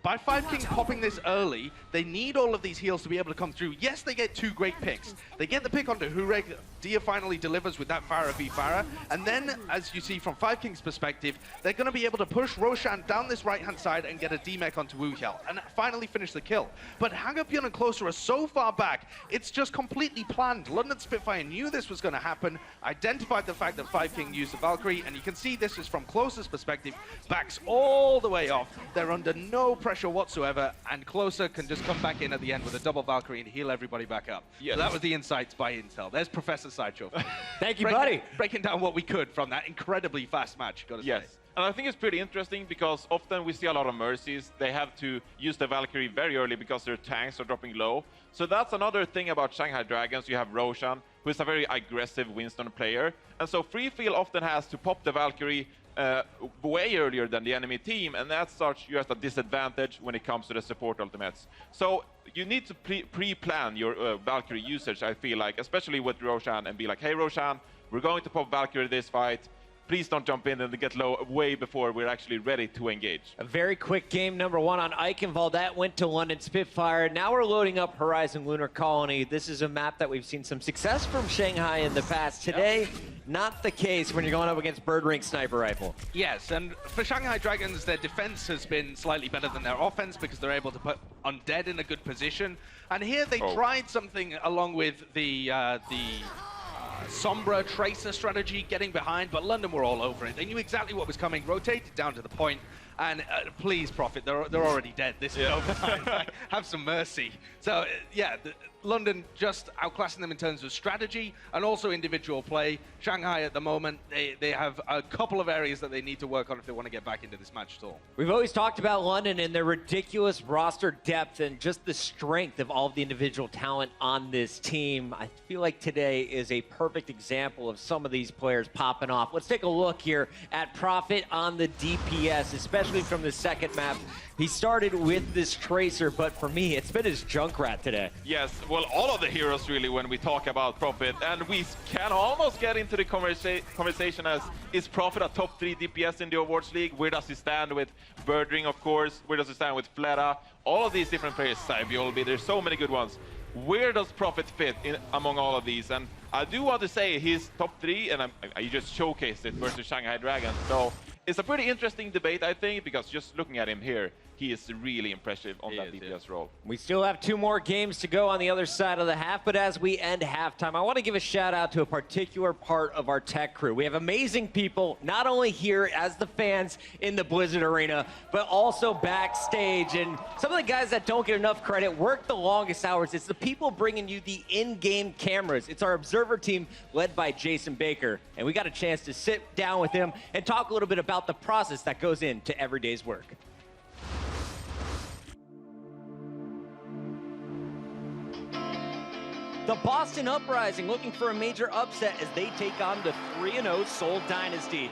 by 5king popping this early, they need all of these heals to be able to come through. Yes, they get 2 great picks. They get the pick onto Hureg. Dia finally delivers with that Pharah v Pharah. And then, as you see from 5king's perspective, they're going to be able to push Roshan down this right-hand side and get a D-mech onto Wuhyal and finally finish the kill. But Hagopian and Closer are so far back, it's just completely planned. London Spitfire knew this was going to happen, identified the fact that 5king used the Valkyrie, and you can see this is from Closer's perspective, backs all the way off. They're under no pressure whatsoever, and Closer can just come back in at the end with a double Valkyrie and heal everybody back up. Yes. So that was the Insights by Intel. There's Professor Sideshow. Thank you, buddy. Breaking down what we could from that incredibly fast match, gotta say. Yes. And I think it's pretty interesting because often we see a lot of Mercies. They have to use the Valkyrie very early because their tanks are dropping low. So that's another thing about Shanghai Dragons. You have Roshan, who is a very aggressive Winston player. And so Freefield often has to pop the Valkyrie way earlier than the enemy team, and as such you have a disadvantage when it comes to the support ultimates. So you need to pre-plan your Valkyrie usage, I feel like, especially with Roshan, and be like, hey Roshan, we're going to pop Valkyrie this fight. please don't jump in and get low way before we're actually ready to engage. A very quick game, number 1 on Ikon. That went to London Spitfire. Now we're loading up Horizon Lunar Colony. This is a map that we've seen some success from Shanghai in the past. Today, not the case when you're going up against Bird Ring Sniper Rifle. Yes, and for Shanghai Dragons, their defense has been slightly better than their offense because they're able to put Undead in a good position. And here they tried something along with the Sombra Tracer strategy, getting behind, but London were all over it. They knew exactly what was coming, rotated down to the point, and please, Prophet, they're already dead. This is overtime. Have some mercy. So, yeah, London just outclassing them in terms of strategy and also individual play. Shanghai at the moment, they have a couple of areas that they need to work on if they want to get back into this match at all. We've always talked about London and their ridiculous roster depth and just the strength of all of the individual talent on this team. I feel like today is a perfect example of some of these players popping off. Let's take a look here at Prophet on the DPS, especially from the second map. He started with this Tracer, but for me, it's been his Junkrat today. Yes, well, all of the heroes really when we talk about Prophet, and we can almost get into the conversation as, is Prophet a top 3 DPS in the Overwatch League? Where does he stand with Birdring, of course? Where does he stand with Flera? All of these different players, Saviolbi, there's so many good ones. Where does Prophet fit in among all of these? And I do want to say he's top 3, and you just showcased it versus Shanghai Dragons. So it's a pretty interesting debate, I think, because just looking at him here, he is really impressive on that DPS role. We still have 2 more games to go on the other side of the half, but as we end halftime, I want to give a shout out to a particular part of our tech crew. We have amazing people, not only here as the fans in the Blizzard Arena, but also backstage. And some of the guys that don't get enough credit work the longest hours. It's the people bringing you the in-game cameras. It's our observer team led by Jason Baker. And we got a chance to sit down with him and talk a little bit about the process that goes into every day's work. The Boston Uprising looking for a major upset as they take on the 3-0 Seoul Dynasty.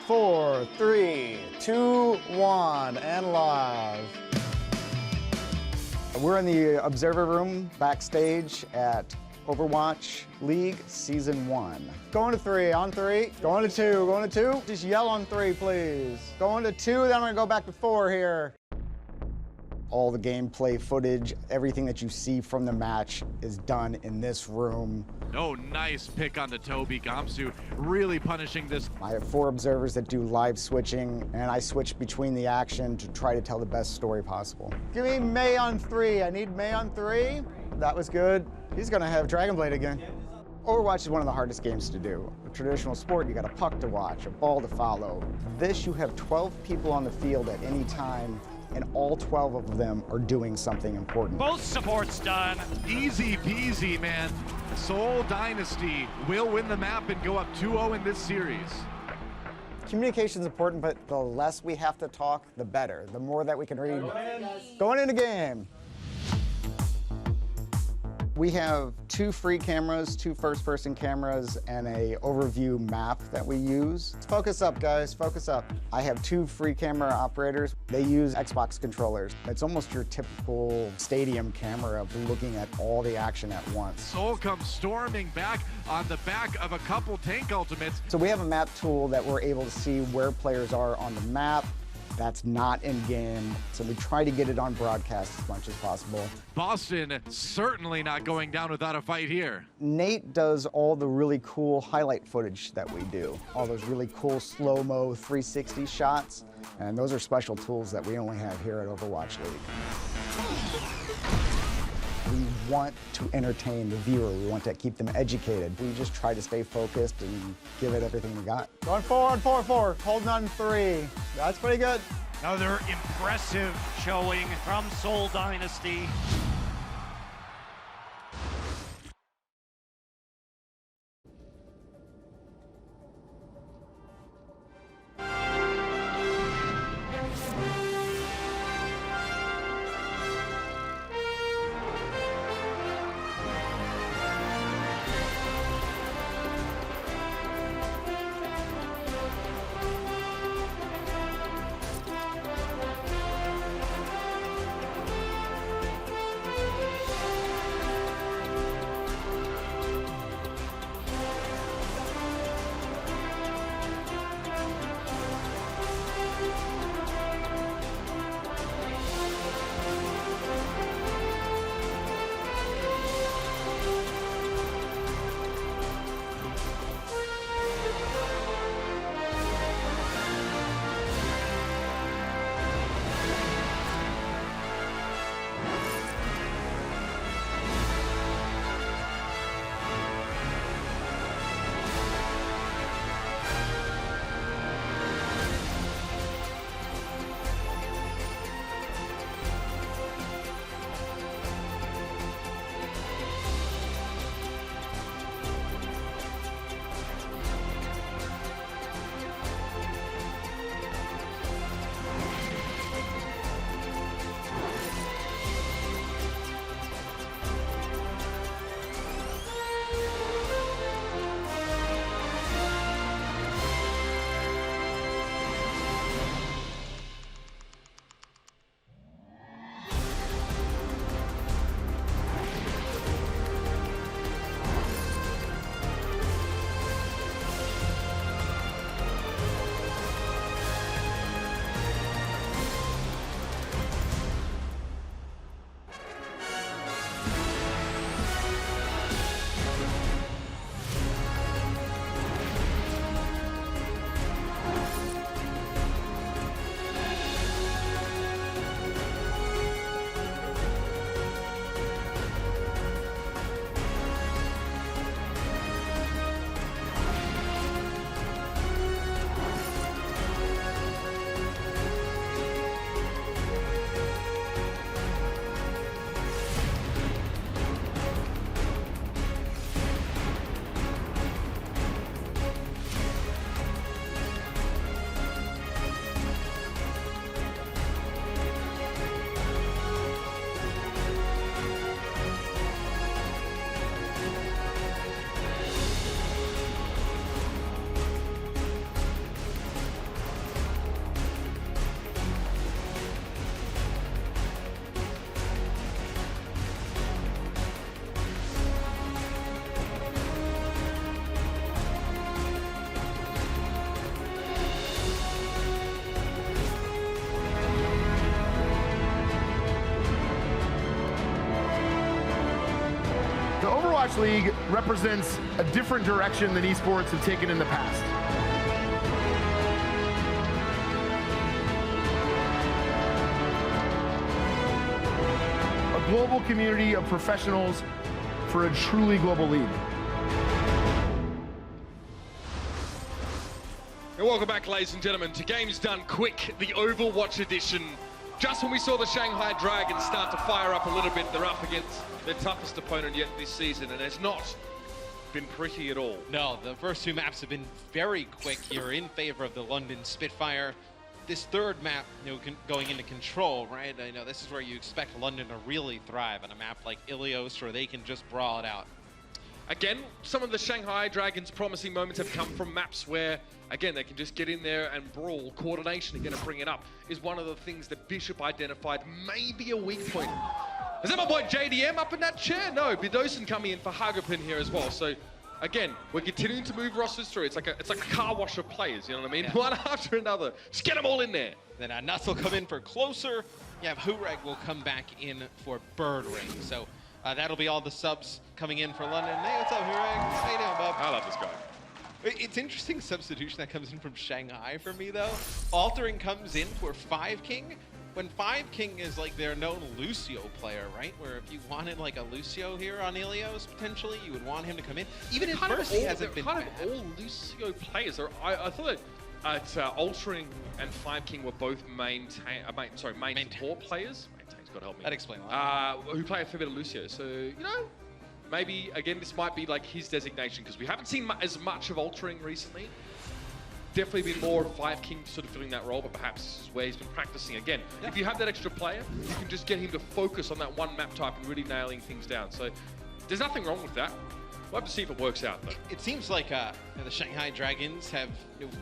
4, 3, 2, 1, and live. We're in the observer room backstage at Overwatch League Season 1. Going to 3, on 3, going to 2, going to 2. Just yell on 3, please. Going to 2, then I'm gonna go back to 4 here. All the gameplay footage, everything that you see from the match is done in this room. Oh, nice pick on the Toby. Gamsu really punishing this. I have 4 observers that do live switching, and I switch between the action to try to tell the best story possible. Give me May on 3. I need May on 3. That was good. He's gonna have Dragonblade again. Overwatch is one of the hardest games to do. A traditional sport, you got a puck to watch, a ball to follow. This, you have 12 people on the field at any time, and all 12 of them are doing something important. Both supports done. Easy peasy, man. Seoul Dynasty will win the map and go up 2-0 in this series. Communication is important, but the less we have to talk, the better. The more that we can read. Going in the game. We have 2 free cameras, 2 first-person cameras, and a overview map that we use. Focus up, guys, focus up. I have 2 free camera operators. They use Xbox controllers. It's almost your typical stadium camera of looking at all the action at once. Seoul comes storming back on the back of a couple tank ultimates. So we have a map tool that we're able to see where players are on the map. That's not in-game, so we try to get it on broadcast as much as possible. Boston certainly not going down without a fight here. Nate does all the really cool highlight footage that we do, all those really cool slow-mo 360 shots, and those are special tools that we only have here at Overwatch League. We want to entertain the viewer. We want to keep them educated. We just try to stay focused and give it everything we got. Going 4 on 4, 4, holding on 3. That's pretty good. Another impressive showing from Seoul Dynasty. Overwatch League represents a different direction than esports have taken in the past. A global community of professionals for a truly global league. And welcome back, ladies and gentlemen, to Games Done Quick, the Overwatch edition. Just when we saw the Shanghai Dragons start to fire up a little bit, they're up against their toughest opponent yet this season, and it's not been pretty at all. No, the first two maps have been very quick here in favor of the London Spitfire. This third map, going into control, right? I know this is where you expect London to really thrive on a map like Ilios, where they can just brawl it out. Again, some of the Shanghai Dragons' promising moments have come from maps where, again, they can just get in there and brawl. Coordination, again, and bring it up is one of the things that Bishop identified may be a weak point. Is that my boy JDM up in that chair? No, Bidosin coming in for Hagapin here as well. So, again, we're continuing to move rosters through. It's like a car wash of players, you know what I mean? Yeah. One after another. Just get them all in there. Then Nuts will come in for Closer. You have Hureg will come back in for Bird Ring. So that'll be all the subs coming in for London. Hey, what's up, Hureg? How you doing, bub? I love this guy. It's interesting substitution that comes in from Shanghai for me, though. Altering comes in for 5King. When 5King is like their known Lucio player, right? Where if you wanted like a Lucio here on Ilios, potentially, you would want him to come in. Even if first he hasn't been kind of all Lucio players. I thought that Altering and 5King were both main support players. Maintain's got to help me. That explains a lot. Who play a fair bit of Lucio. So, you know, maybe, again, this might be like his designation, because we haven't seen as much of Altering recently. Definitely been more 5King sort of filling that role, but perhaps this is where he's been practicing again. Yeah. If you have that extra player, you can just get him to focus on that one map type and really nailing things down. So there's nothing wrong with that. We'll have to see if it works out, though. It seems like the Shanghai Dragons have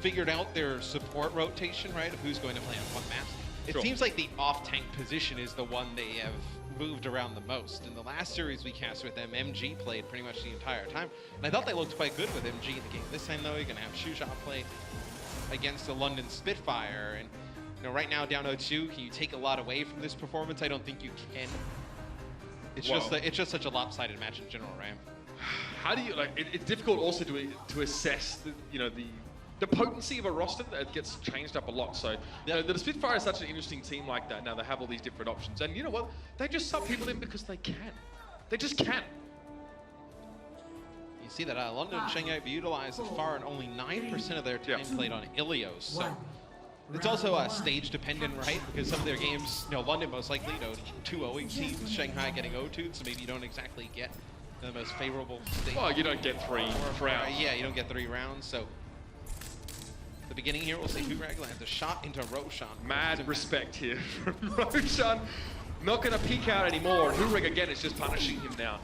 figured out their support rotation, right, of who's going to play on what maps. It seems like the off-tank position is the one they have moved around the most. In the last series we cast with them, MG played pretty much the entire time. And I thought they looked quite good with MG in the game. This time, though, you're going to have Shuja play against the London Spitfire. And right now, down 0-2, can you take a lot away from this performance? I don't think you can. It's just such a lopsided match in general, right? How do you, like, it's difficult also to assess the potency of a roster that gets changed up a lot. So the Spitfire is such an interesting team like that. Now they have all these different options, and you know what? They just sub people in because they can. They just can. You see that London and Shanghai have utilized far and only 9% of their time played on Ilios. So it's also stage dependent, right? Because some of their games, London most likely 2-0 teams, Shanghai getting 0-2, so maybe you don't exactly get the most favorable stage. Well, you don't get 3 rounds. Yeah, you don't get 3 rounds. So the beginning here, we'll see Hureg lands a shot into Roshan. Mad respect here from Roshan. Not going to peek out anymore. And Hureg, again, is just punishing him now.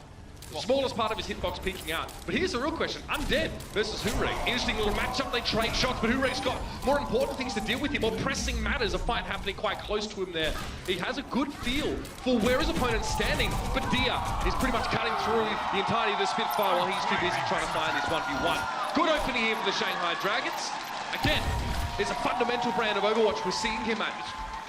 The smallest part of his hitbox peeking out. But here's the real question. Undead versus Hureg. Interesting little matchup. They trade shots, but Hureg's got more important things to deal with here. More pressing matters. A fight happening quite close to him there. He has a good feel for where his opponent's standing. But Dia is pretty much cutting through the entirety of the Spitfire while he's too busy trying to find this 1v1. Good opening here for the Shanghai Dragons. Again, there's a fundamental brand of Overwatch. We're seeing him at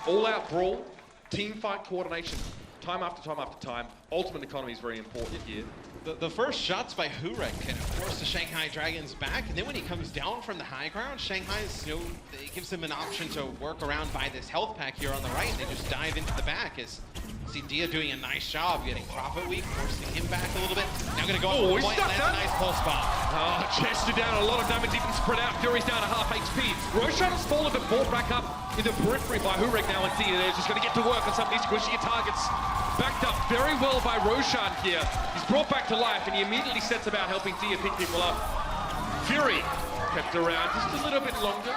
all-out brawl, team fight coordination, time after time after time. Ultimate economy is very important here. The first shots by Hureg can force the Shanghai Dragons back, and then when he comes down from the high ground, Shanghai's, it gives them an option to work around by this health pack here on the right, and they just dive into the back. As see Dia doing a nice job getting Prophet Weak, forcing him back a little bit. Now gonna go up for the point, lands a nice pulse bomb. Oh, chested down, a lot of damage even spread out. Fury's down to half HP. Roshan's fallen but brought back up in the periphery by Hureg now, and Dia there's just gonna get to work on some of these squishy targets. Backed up very well by Roshan here. He's brought back to life, and he immediately sets about helping Dia pick people up. Fury kept around just a little bit longer.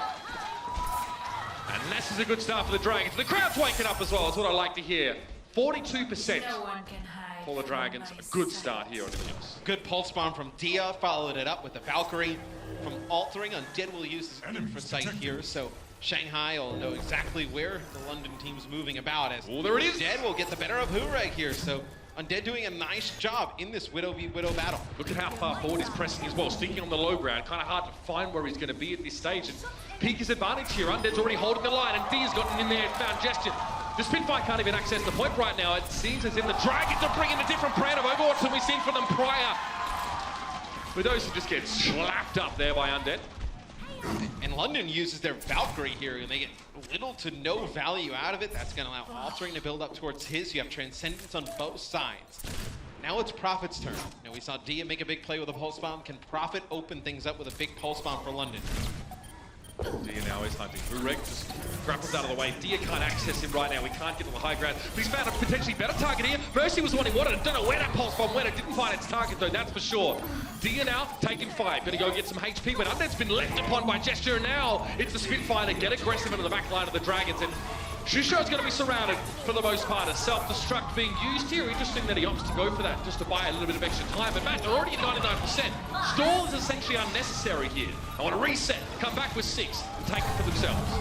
And this is a good start for the Dragons. The crowd's waking up as well, is what I like to hear. 42% for the Dragons. A good start here on Ilios. Good pulse bomb from Dia, followed it up with the Valkyrie from Altering. Undead will use his infrasight here, so Shanghai will know exactly where the London team's moving about, as there it is. Undead will get the better of Hureg here, so Undead doing a nice job in this Widow v Widow battle. Look at how far forward he's pressing as well, sticking on the low ground. Kind of hard to find where he's going to be at this stage. And peak his advantage here. Undead's already holding the line, and Dia's gotten in there and found Gesture. The Spitfire can't even access the point right now. It seems as if the Dragons are bringing a different brand of Overwatch than we've seen from them prior. Medusa just gets slapped up there by Undead. And London uses their Valkyrie here, and they get little to no value out of it. That's going to allow Altering to build up towards his. You have Transcendence on both sides. Now it's Prophet's turn. Now we saw Dia make a big play with a Pulse Bomb. Can Prophet open things up with a big Pulse Bomb for London? Dia now is hunting. Urek just grapples out of the way. Dia can't access him right now. We can't get on the high ground. But he's found a potentially better target here. Mercy was the one he wanted. I don't know where that Pulse Bomb went. It didn't find its target though, that's for sure. Dia now taking fight. Gonna go get some HP, but Undead's been left upon by Gesture. Now it's the Spitfire that get aggressive into the back line of the Dragons. And Shusho's going to be surrounded for the most part. A self-destruct being used here. Interesting that he opts to go for that just to buy a little bit of extra time. But Matt, they're already at 99%. Stall is essentially unnecessary here. I want to reset, come back with 6, and take it for themselves.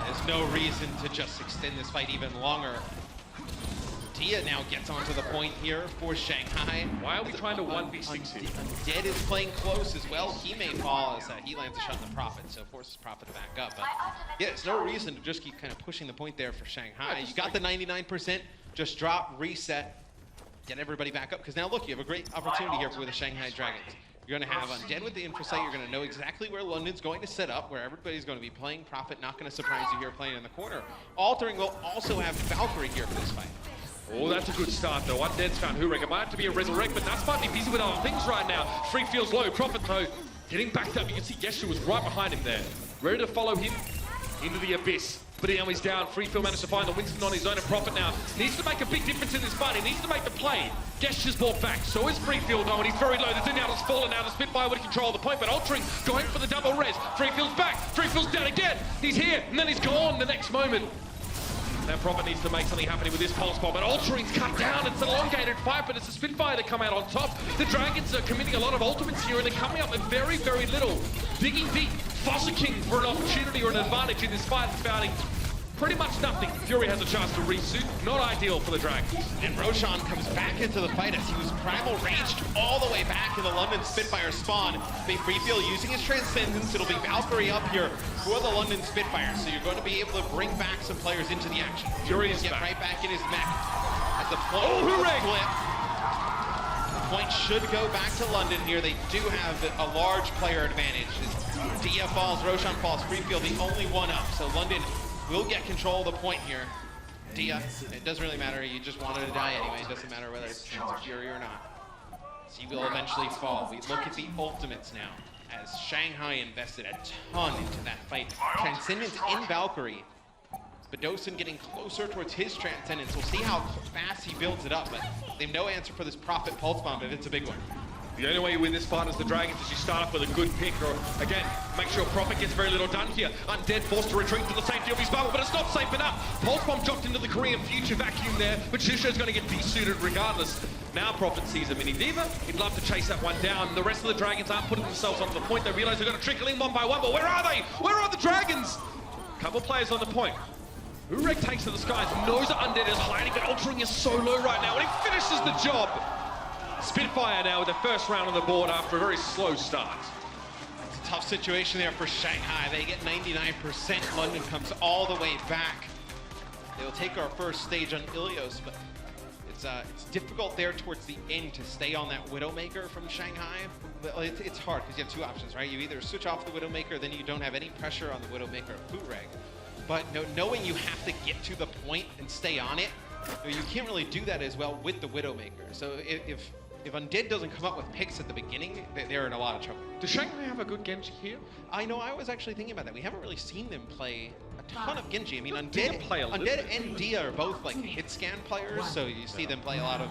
There's no reason to just extend this fight even longer. Dia now gets onto the point here for Shanghai. Why are we trying to 1v6 here? Undead is playing close as well. He may fall as he lands a shot in the Prophet, so forces Prophet to back up. But yeah, there's no reason to just keep kind of pushing the point there for Shanghai. You got the 99%, just drop, reset, get everybody back up. Because now look, you have a great opportunity here with the Shanghai Dragons. You're going to have Undead with the info site. You're going to know exactly where London's going to set up, where everybody's going to be playing Prophet. Not going to surprise you here playing in the corner. Altering will also have Valkyrie here for this fight. Oh, that's a good start though. Undead's found Hurek. It might have to be a Resurrect, but that's might be busy with other things right now. Free feels low. Prophet though, getting backed up. You can see Gesture was right behind him there. Ready to follow him into the abyss. But now he's down. Free Feel managed to find the Winston on his own, and Prophet now needs to make a big difference in this fight. He needs to make the play. Gesture's brought back. So is Free Feel though, and he's very low. The Zen out has fallen now. The Spitfire would control the point, but Altering going for the double res. Free Feel's back. Free Feel's down again. He's here, and then he's gone the next moment. Now Prophet needs to make something happen with this Pulse Bomb, but Altering's cut down. It's an elongated fight, but it's the Spitfire that come out on top. The Dragons are committing a lot of ultimates here, and they're coming up with very, very little. Digging deep, fossicking for an opportunity or an advantage in this fight. It's finding pretty much nothing. Fury has a chance to resuit. Not ideal for the Dragons. And Roshan comes back into the fight as he was primal raged all the way back in the London Spitfire spawn. Free Feel using his Transcendence. It'll be Valkyrie up here for the London Spitfire. So you're going to be able to bring back some players into the action. Fury is get back. Right back in his mech. At the point of the flip. The point should go back to London here. They do have a large player advantage. As Dia falls, Roshan falls, Free Feel the only one up. So London will get control of the point here. Dia, it doesn't really matter. You just wanted to die anyway. It doesn't matter whether it's Chance of Fury or not. So he will eventually fall. We look at the ultimates now, as Shanghai invested a ton into that fight. Transcendence in Valkyrie. Bedosin getting closer towards his Transcendence. We'll see how fast he builds it up, but they have no answer for this Prophet Pulse Bomb if it's a big one. The only way you win this fight as the Dragons is you start off with a good pick, or again, make sure Prophet gets very little done here. Undead forced to retreat to the safety of his bubble, but it's not safe enough. Pulse Bomb dropped into the Korean future vacuum there, but Shusho's going to get desuited regardless. Now Prophet sees a mini diva. He'd love to chase that one down. The rest of the Dragons aren't putting themselves onto the point. They realize they're going to trickle in one by one, but where are they? Where are the Dragons? Couple players on the point. Urek takes to the skies, knows that Undead is hiding, but Altering is so low right now, and he finishes the job. Spitfire now with the first round on the board after a very slow start. It's a tough situation there for Shanghai. They get 99%. London comes all the way back. They'll take our first stage on Ilios, but it's difficult there towards the end to stay on that Widowmaker from Shanghai. It's hard because you have two options, right? You either switch off the Widowmaker, then you don't have any pressure on the Widowmaker of Fureg. But knowing you have to get to the point and stay on it, you can't really do that as well with the Widowmaker. So if Undead doesn't come up with picks at the beginning, they're in a lot of trouble. Does Shanghai have a good Genji here? I know, I was actually thinking about that. We haven't really seen them play a ton of Genji. I mean, Undead and Dia are both like hit scan players, so you see them play a lot of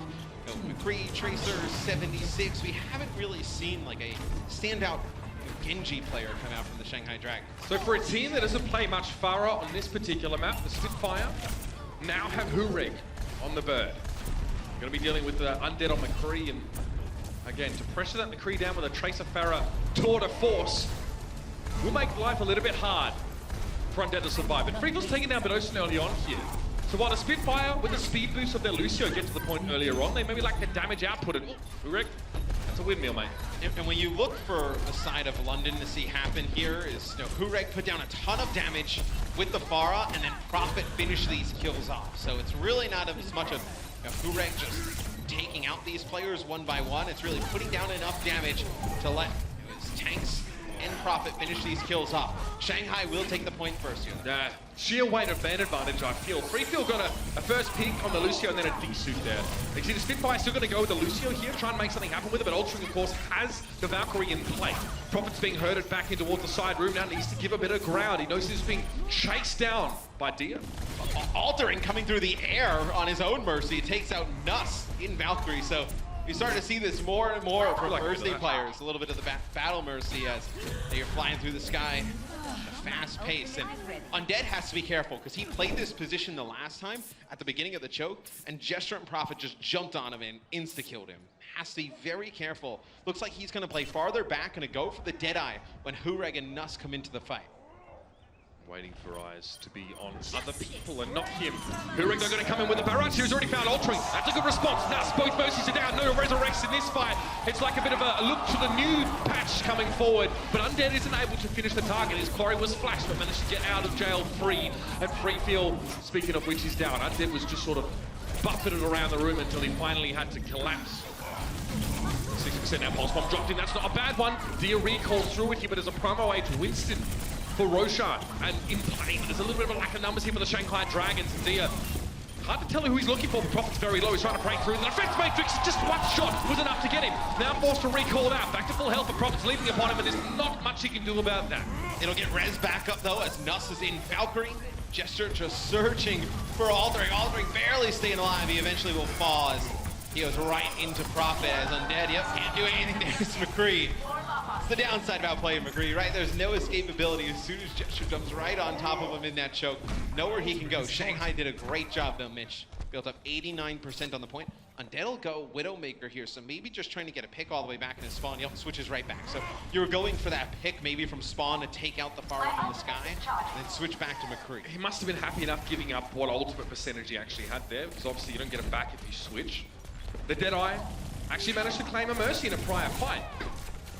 McCree, Tracer, 76. We haven't really seen like a standout Genji player come out from the Shanghai Dragons. So for a team that doesn't play much Farah on this particular map, the Spitfire now have Hurek on the bird. Going to be dealing with the Undead on McCree, and again, to pressure that McCree down with a Tracer Farah tour de force will make life a little bit hard for Undead to survive. But Freakle's taking down Bedosin early on here. So while the Spitfire, with the speed boost of their Lucio, get to the point earlier on, they maybe lack the damage output. And Hurek, that's a windmill, mate. And when you look for the side of London to see happen here is, Hurek put down a ton of damage with the Farah, and then Prophet finished these kills off. So it's really not as much of Now, Hurek just taking out these players one by one. It's really putting down enough damage to let his tanks and Prophet finish these kills off. Shanghai will take the point first here. Sheer weight of man advantage, I feel. Freefield got a first peek on the Lucio and then a D-suit there. You see the Spitfire still going to go with the Lucio here, try and make something happen with it, but Ultring, of course, has the Valkyrie in play. Prophet's being herded back in towards the side room now, needs to give a bit of ground. He knows he's being chased down by Dia. Altering coming through the air on his own mercy, takes out Nuss in Valkyrie, so you're starting to see this more and more from Mercy players. A little bit of the battle Mercy as you're flying through the sky at a fast pace. And Undead has to be careful because he played this position the last time at the beginning of the choke, and Gesture and Prophet just jumped on him and insta-killed him. Has to be very careful. Looks like he's going to play farther back and go for the Deadeye when Hureg and Nuss come into the fight. Waiting for eyes to be on other people and not him. Hurek, they're going to come in with the barrage. He's already found Ultring. That's a good response. Now both Mercies are down. No resurrects in this fight. It's like a bit of a look to the new patch coming forward. But Undead isn't able to finish the target. His quarry was flashed, but managed to get out of jail free. And Freefield, speaking of which, is down. Undead was just sort of buffeted around the room until he finally had to collapse. 60% now. Pulse Bomb dropped in. That's not a bad one. Dia recalls through it here, but as a promo aid to Winston for Roshan, and in play, there's a little bit of a lack of numbers here for the Shanghai Dragons. And Dia, hard to tell who he's looking for, but Prophet's very low. He's trying to break through. The defense matrix, just one shot was enough to get him. Now forced to recall that. Back to full health, and Prophet's leaping upon him, and there's not much he can do about that. It'll get res back up, though, as Nuss is in Valkyrie. Gesture just searching for Altering. Altering barely staying alive. He eventually will fall as he goes right into Prophet as Undead. Yep, can't do anything there. It's McCree. It's the downside about playing McCree, right? There's no escapability as soon as Gesture jumps right on top of him in that choke. Nowhere he can go. Shanghai did a great job, though, Mitch. Built up 89% on the point. Undead will go Widowmaker here, so maybe just trying to get a pick all the way back in his spawn. Yep, switches right back. So you're going for that pick, maybe from spawn to take out the far from the sky, and then switch back to McCree. He must have been happy enough giving up what ultimate percentage he actually had there, because obviously you don't get it back if you switch. The Deadeye actually managed to claim a Mercy in a prior fight.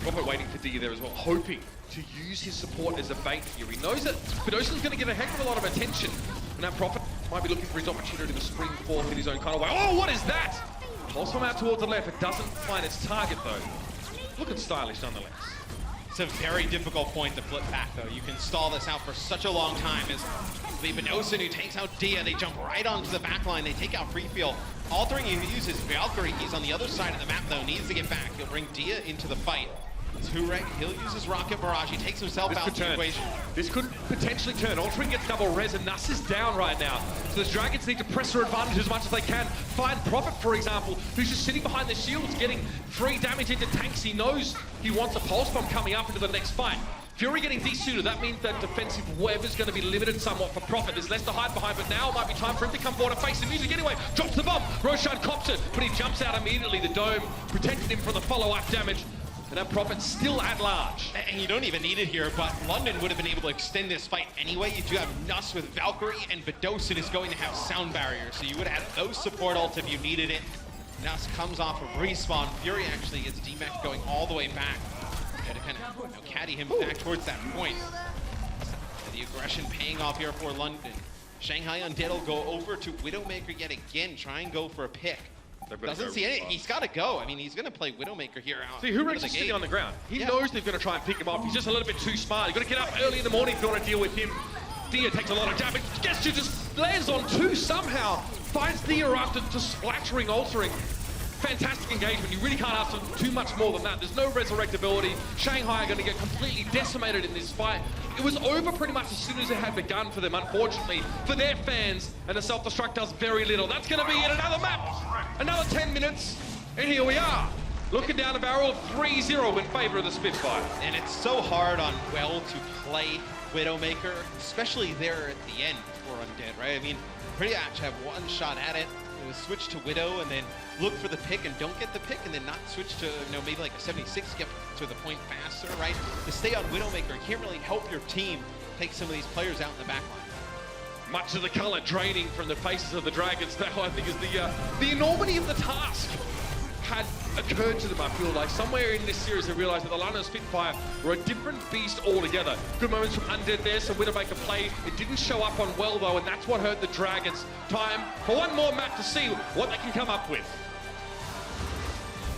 Prophet waiting for Dia there as well, hoping to use his support as a bait here. He knows that Spidosa's going to get a heck of a lot of attention, and that Prophet might be looking for his opportunity to spring forth in his own kind of way. Oh, what is that? Pulse from out towards the left. It doesn't find its target, though. Looking stylish, nonetheless. It's a very difficult point to flip back, though. You can stall this out for such a long time as Spinosa, who takes out Dia. They jump right onto the back line. They take out Freefield. Altering, he uses Valkyrie. He's on the other side of the map, though. Needs to get back. He'll bring Dia into the fight. It's Hurek. He'll use his Rocket Barrage. He takes himself out of the equation. This could potentially turn. Altering gets double res, and Nuss is down right now. So the Dragons need to press their advantage as much as they can. Find Prophet, for example, who's just sitting behind the shields, getting free damage into tanks. He knows he wants a Pulse Bomb coming up into the next fight. Fury getting desuited, that means that defensive web is going to be limited somewhat for Prophet. There's less to hide behind, but now it might be time for him to come forward and face the music anyway. Drops the bomb, Roshan cops it, but he jumps out immediately. The dome protected him from the follow-up damage. And that Prophet's still at large. And you don't even need it here, but London would have been able to extend this fight anyway. You do have Nuss with Valkyrie, and Vidosin is going to have Sound Barrier, so you would have had those support ults if you needed it. Nuss comes off of respawn. Fury actually gets DMAX going all the way back. Got to kind of caddy him back towards that point. The aggression paying off here for London. Shanghai Undead will go over to Widowmaker yet again, try and go for a pick. Doesn't see anything. He's got to go. I mean, he's going to play Widowmaker here. See, Hurek's just sitting on the ground. He knows they're going to try and pick him up. He's just a little bit too smart. You've got to get up early in the morning if you want to deal with him. Dia takes a lot of damage. Gesture just lands on two somehow. Finds Dia after just splattering, Altering. Fantastic engagement. You really can't ask for too much more than that. There's no resurrectability. Shanghai are going to get completely decimated in this fight. It was over pretty much as soon as it had begun for them, unfortunately. For their fans, and the self-destruct does very little. That's going to be in another map. Another 10 minutes, and here we are. Looking down the barrel of 3-0 in favor of the Spitfire. And it's so hard on Well to play Widowmaker, especially there at the end for Undead, right? I mean, pretty much have one shot at it. Switch to Widow and then look for the pick and don't get the pick, and then not switch to, you know, maybe like a 76, get to the point faster, right? To stay on Widowmaker, you can't really help your team take some of these players out in the back line. Much of the color draining from the faces of the Dragons now, I think, is the enormity of the task. Had occurred to them, I feel like. Somewhere in this series they realized that the Lunar Spitfire were a different beast altogether. Good moments from Undead there, so Widowmaker play. It didn't show up on well though, and that's what hurt the Dragons. Time for one more map to see what they can come up with.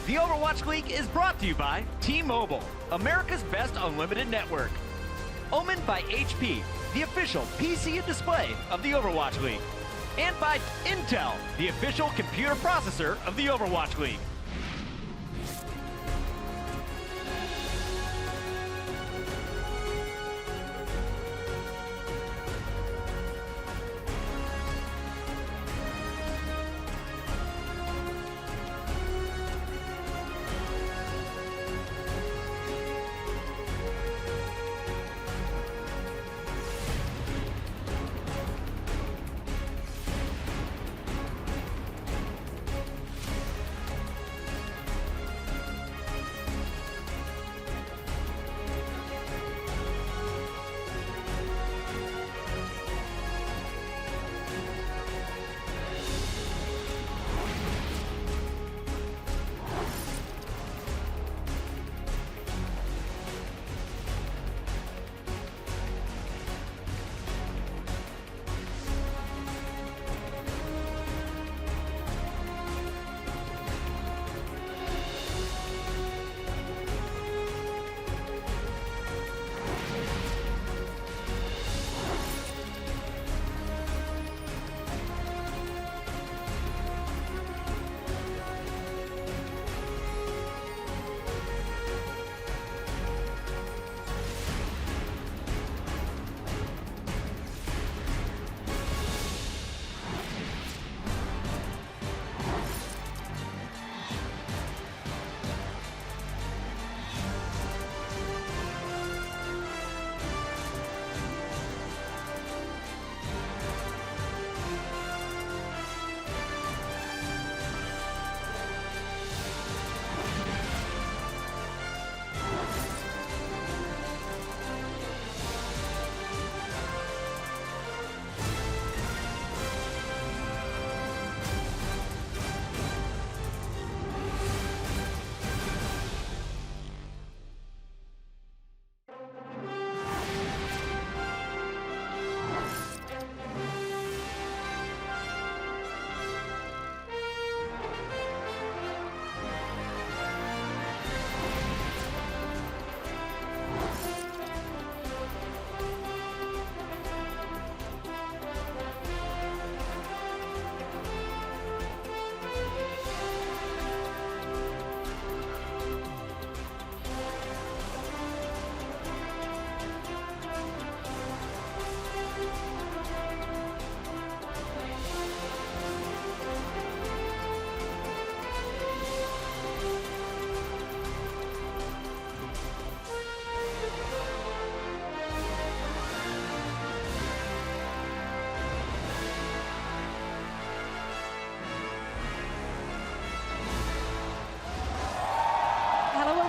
The Overwatch League is brought to you by T-Mobile, America's best unlimited network. Omened by HP, the official PC and display of the Overwatch League. And by Intel, the official computer processor of the Overwatch League.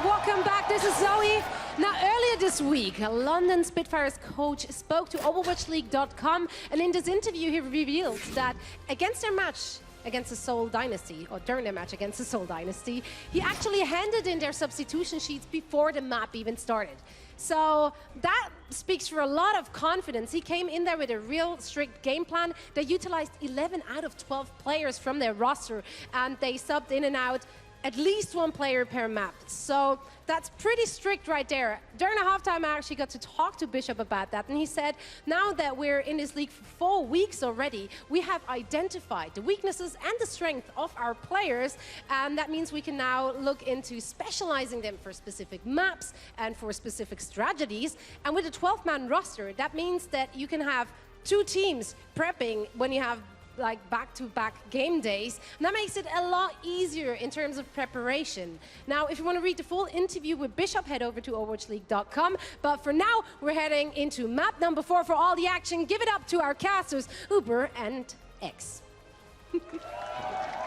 Welcome back, this is Zoe. Now, earlier this week, London Spitfire's coach spoke to overwatchleague.com, and in this interview he revealed that against their match against the Seoul Dynasty, or during their match against the Seoul Dynasty, he actually handed in their substitution sheets before the map even started. So that speaks for a lot of confidence. He came in there with a real strict game plan. They utilized 11 out of 12 players from their roster, and they subbed in and out at least one player per map. So that's pretty strict right there. During a halftime, I actually got to talk to Bishop about that, and he said, now that we're in this league for 4 weeks already, we have identified the weaknesses and the strength of our players, and that means we can now look into specializing them for specific maps and for specific strategies. And with a 12-man roster, that means that you can have 2 teams prepping when you have like back-to-back game days, and that makes it a lot easier in terms of preparation. Now, if you want to read the full interview with Bishop, head over to overwatchleague.com. But for now, we're heading into map number 4 for all the action. Give it up to our casters, Uber and X.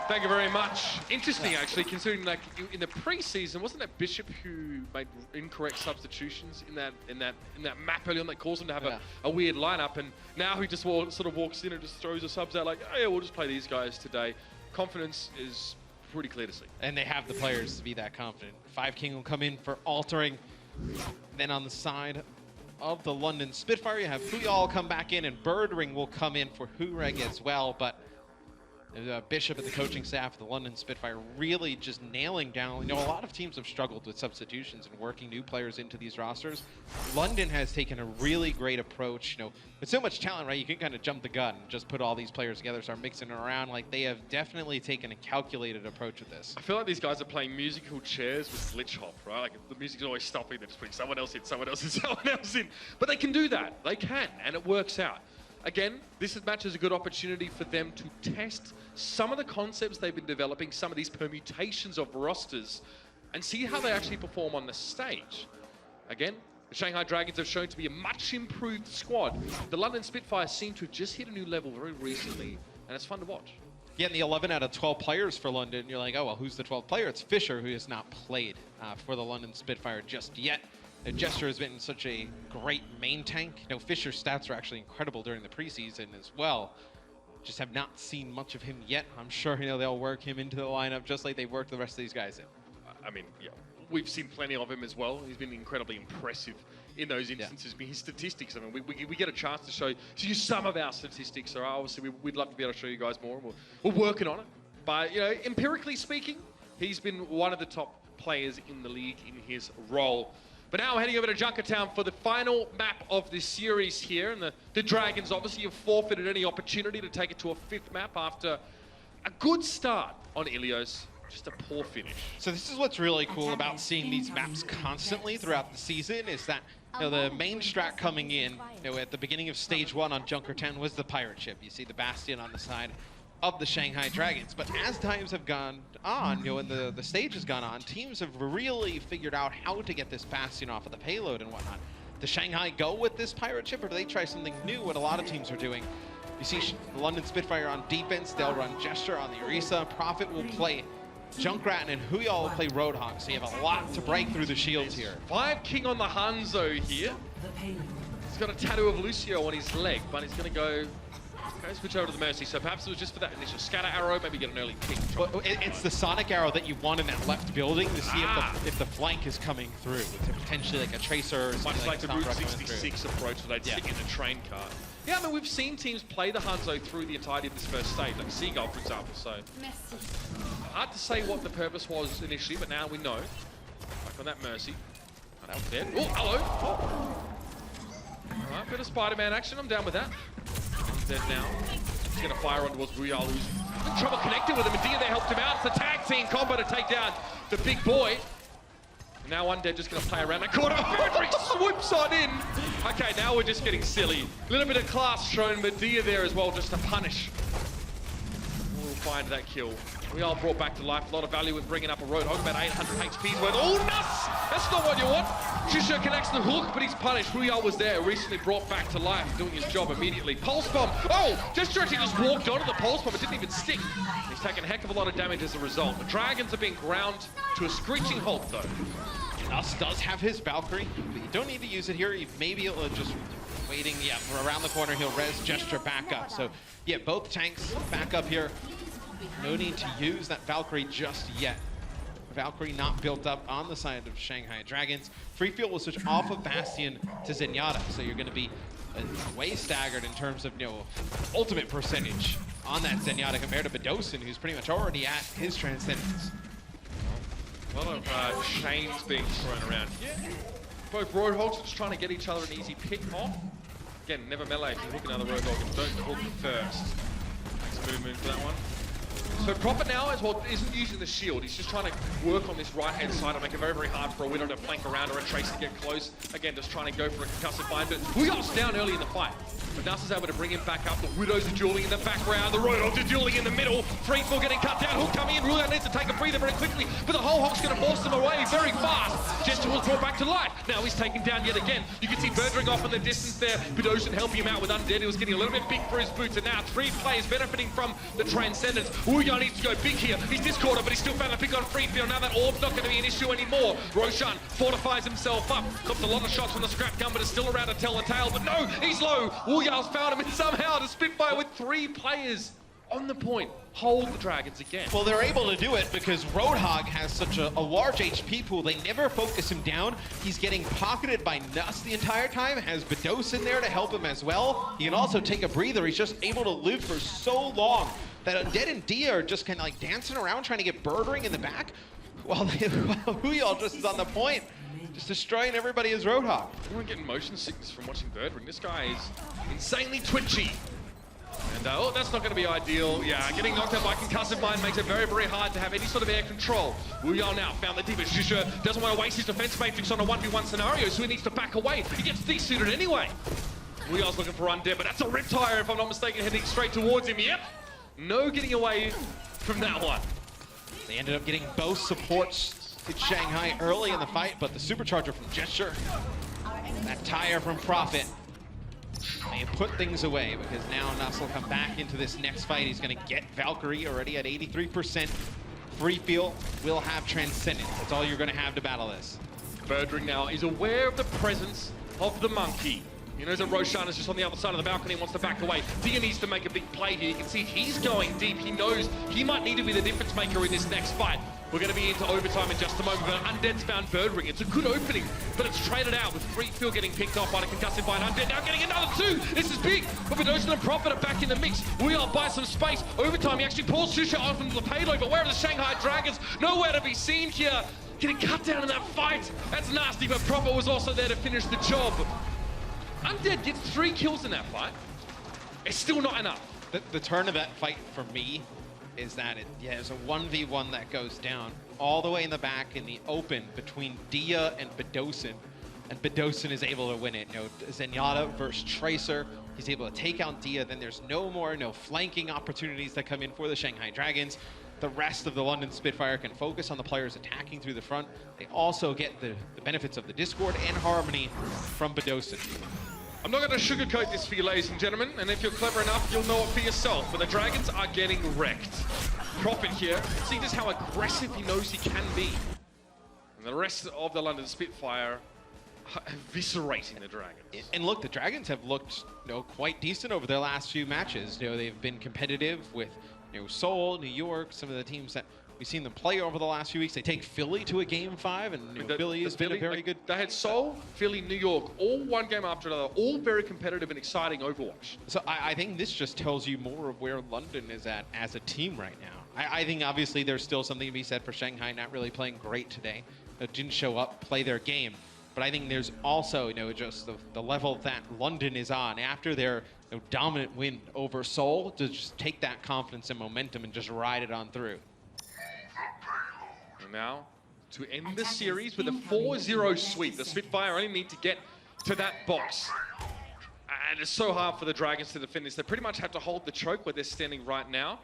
Thank you very much. Interesting, actually, considering like in the preseason, wasn't it Bishop who made incorrect substitutions in that map early on that caused him to have a weird lineup, and now he just sort of walks in and just throws the subs out like, oh yeah, we'll just play these guys today. Confidence is pretty clear to see. And they have the players to be that confident. 5 King will come in for altering. Then on the side of the London Spitfire, you have Huyal come back in, and Birdring will come in for Hureg as well. But Bishop and the coaching staff of the London Spitfire really just nailing down. You know, a lot of teams have struggled with substitutions and working new players into these rosters. London has taken a really great approach. You know, with so much talent, right, you can kind of jump the gun and just put all these players together, start mixing it around. Like, they have definitely taken a calculated approach with this. I feel like these guys are playing musical chairs with glitch hop, right? Like, the music's always stopping, they're just putting someone else in, someone else in, someone else in. But they can do that. They can, and it works out. Again, this match is a good opportunity for them to test some of the concepts they've been developing, some of these permutations of rosters, and see how they actually perform on the stage. Again, the Shanghai Dragons have shown to be a much improved squad. The London Spitfire seem to have just hit a new level very recently, and it's fun to watch. Yeah, and the 11 out of 12 players for London, you're like, oh, well, who's the 12th player? It's Fisher, who has not played for the London Spitfire just yet. Jester has been such a great main tank. You know, Fisher's stats are actually incredible during the preseason as well. Just have not seen much of him yet. I'm sure, you know, they'll work him into the lineup just like they've worked the rest of these guys in. I mean, yeah, we've seen plenty of him as well. He's been incredibly impressive in those instances. Yeah. His statistics, I mean, we get a chance to show you some of our statistics. So obviously, we'd love to be able to show you guys more. We're working on it. But, you know, empirically speaking, he's been one of the top players in the league in his role. But now we're heading over to Junkertown for the final map of this series here. And the Dragons obviously have forfeited any opportunity to take it to a 5th map after a good start on Ilios. Just a poor finish. So this is what's really cool about seeing these maps constantly throughout the season is that, you know, the main strat coming in, you know, at the beginning of stage 1 on Junkertown was the pirate ship. You see the Bastion on the side of the Shanghai Dragons. But as times have gone on, you know, and the stage has gone on, teams have really figured out how to get this Bastion off of the payload and whatnot. Does Shanghai go with this pirate ship, or do they try something new, what a lot of teams are doing? You see the London Spitfire on defense, they'll run Gesture on the Orisa. Prophet will play Junkrat, and Huyal will play Roadhog, so you have a lot to break through the shields here. 5 King on the Hanzo here. He's got a tattoo of Lucio on his leg, but he's going to go switch over to the Mercy. So perhaps it was just for that initial scatter arrow, maybe get an early pick. Well, it's the Sonic arrow that you want in that left building to see if the flank is coming through. To potentially like a Tracer or something. Much like the Route 66 approach that they'd stick in the train car. Yeah, I mean, we've seen teams play the Hanzo through the entirety of this first stage, like Seagull, for example. So hard to say what the purpose was initially, but now we know. Like on that Mercy. Oh, that was dead. Oh, hello. All right, bit of Spider-Man action. I'm down with that. He's dead now. He's going to fire on towards Huyal, who's in trouble connecting with him. And Dia there helped him out. It's a tag team combo to take down the big boy. And now Undead just going to play around that corner. Birdring swoops on in. Okay, now we're just getting silly. A little bit of class shown, but Dia there as well, just to punish. We'll find that kill. Huyal brought back to life. A lot of value with bringing up a Roadhog, about 800 HP's worth. Oh, nuts! That's not what you want. Shisha connects the hook, but he's punished. Huyal was there, recently brought back to life, doing his job immediately. Pulse bomb. Oh, just walked onto the pulse bomb. It didn't even stick. He's taken a heck of a lot of damage as a result. The Dragons are being ground to a screeching halt, though. Us does have his Valkyrie, but you don't need to use it here. Maybe it'll just waiting. Yeah, around the corner, he'll res Gesture back up. So yeah, both tanks back up here. No need to use that Valkyrie just yet. Valkyrie not built up on the side of Shanghai Dragons. Free Fuel will switch off of Bastion to Zenyatta, so you're going to be way staggered in terms of, you know, ultimate percentage on that Zenyatta compared to Bedosin, who's pretty much already at his Transcendence. A lot of chains being thrown around here. Both Roadhogs are just trying to get each other an easy pick off. Again, never melee if you hook another Roadhog and don't hook first. Nice movement for that one. So Prophet now as well isn't using the shield. He's just trying to work on this right-hand side and make it very, very hard for a Widow to flank around or a Tracer to get close. Again, just trying to go for a concussive find, but Huyal's down early in the fight. But Nas is able to bring him back up. The Widows are dueling in the background. The Roadhogs are dueling in the middle. Free-fall getting cut down. Hook coming in. Huyal needs to take a breather very quickly, but the whole Hawk's going to force him away very fast. Gesture will draw back to life. Now he's taken down yet again. You can see Birdring off in the distance there. Bedosin helping him out with Undead. He was getting a little bit big for his boots, and now 3 players benefiting from the Transcendence. Huyal needs to go big here. He's discorded, but he's still found a pick on free field. Now that orb's not going to be an issue anymore. Roshan fortifies himself up. Comes a lot of shots from the scrap gun, but is still around to tell the tale. But no, he's low. Huyal's found him, and somehow the Spitfire with 3 players on the point, hold the Dragons again. Well, they're able to do it because Roadhog has such a large HP pool. They never focus him down. He's getting pocketed by Nuss the entire time. Has Bedos in there to help him as well. He can also take a breather. He's just able to live for so long that Undead and Dia are just kind of like dancing around trying to get Birdring in the back while Huyal just is on the point, just destroying everybody as Roadhog. We're getting motion sickness from watching Birdring. This guy is insanely twitchy. And oh, that's not going to be ideal. Yeah, getting knocked out by Concussive Mine makes it very, very hard to have any sort of air control. Huyal now found the D.Va. Shusha doesn't want to waste his defense matrix on a 1v1 scenario, so he needs to back away. He gets desuited anyway. Huyal's looking for Undead, but that's a Riptire, if I'm not mistaken, heading straight towards him. Yep, no getting away from that one. They ended up getting both supports to Shanghai early in the fight, but the supercharger from Gesture, that tire from Prophet, may put things away because now Nuss will come back into this next fight. He's going to get Valkyrie already at 83%. Free Feel will have Transcendence. That's all you're going to have to battle this. Birdring now is aware of the presence of the monkey. He knows that Roshan is just on the other side of the balcony and wants to back away. Dia needs to make a big play here. You can see he's going deep. He knows he might need to be the difference maker in this next fight. We're going to be into overtime in just a moment, but Undead's found Birdring. It's a good opening, but it's traded out with Free Feel getting picked off by the Concussive Mine. Undead now getting another two. This is big, but Bedosen and Prophet are back in the mix. Huyal buys some space. Overtime, he actually pulls Shusha off into the payload, but where are the Shanghai Dragons? Nowhere to be seen here. Getting cut down in that fight. That's nasty, but Prophet was also there to finish the job. Undead gets 3 kills in that fight. It's still not enough. The turn of that fight for me is that it's a 1v1 that goes down all the way in the back in the open between Dia and Bedosen, and Bedosen is able to win it. You know, Zenyatta versus Tracer, he's able to take out Dia, then there's no flanking opportunities that come in for the Shanghai Dragons. The rest of the London Spitfire can focus on the players attacking through the front. They also get the benefits of the Discord and Harmony from Bedosen. I'm not going to sugarcoat this for you, ladies and gentlemen, and if you're clever enough, you'll know it for yourself, but the Dragons are getting wrecked. Prophet here, see just how aggressive he knows he can be. And the rest of the London Spitfire eviscerating the Dragons. And look, the Dragons have looked quite decent over their last few matches. They've been competitive with Seoul, New York, some of the teams that we've seen them play over the last few weeks. They take Philly to a Game 5, and Philly has been a very good... They had Seoul, Philly, New York, all one game after another, all very competitive and exciting Overwatch. So I think this just tells you more of where London is at as a team right now. I think obviously there's still something to be said for Shanghai not really playing great today. Didn't show up, play their game. But I think there's also, just the level that London is on after their dominant win over Seoul, to just take that confidence and momentum and just ride it on through. And now, to end the series with a 4-0 sweep, the Spitfire only need to get to that box. And it's so hard for the Dragons to defend this. They pretty much have to hold the choke where they're standing right now,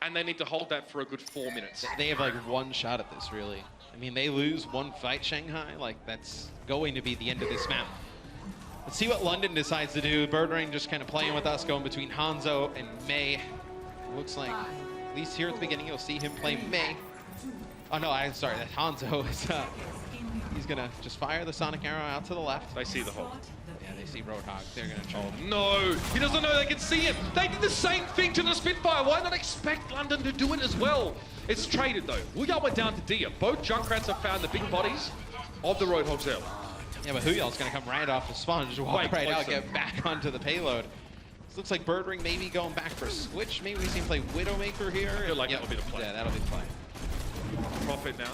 and they need to hold that for a good 4 minutes. They have like one shot at this, really. I mean, they lose one fight, Shanghai, that's going to be the end of this map. Let's see what London decides to do. Birdring just kind of playing with us, going between Hanzo and Mei. Looks like, at least here at the beginning, you'll see him play Mei. Oh no, I'm sorry, that Hanzo is, he's gonna just fire the Sonic Arrow out to the left. They see the hole. Yeah, they see Roadhog. They're gonna try. Oh no, he doesn't know they can see him. They did the same thing to the Spitfire. Why not expect London to do it as well? It's traded though. Huyal went down to Dia. Both Junkrats have found the big bodies of the Roadhogs early. Yeah, but Huyal's gonna come right off the spawn, just walk right out, get back onto the payload. This looks like Birdring maybe going back for a switch. Maybe we see him play Widowmaker here. I feel like that'll be the play. Yeah, that'll be the play. Prophet now,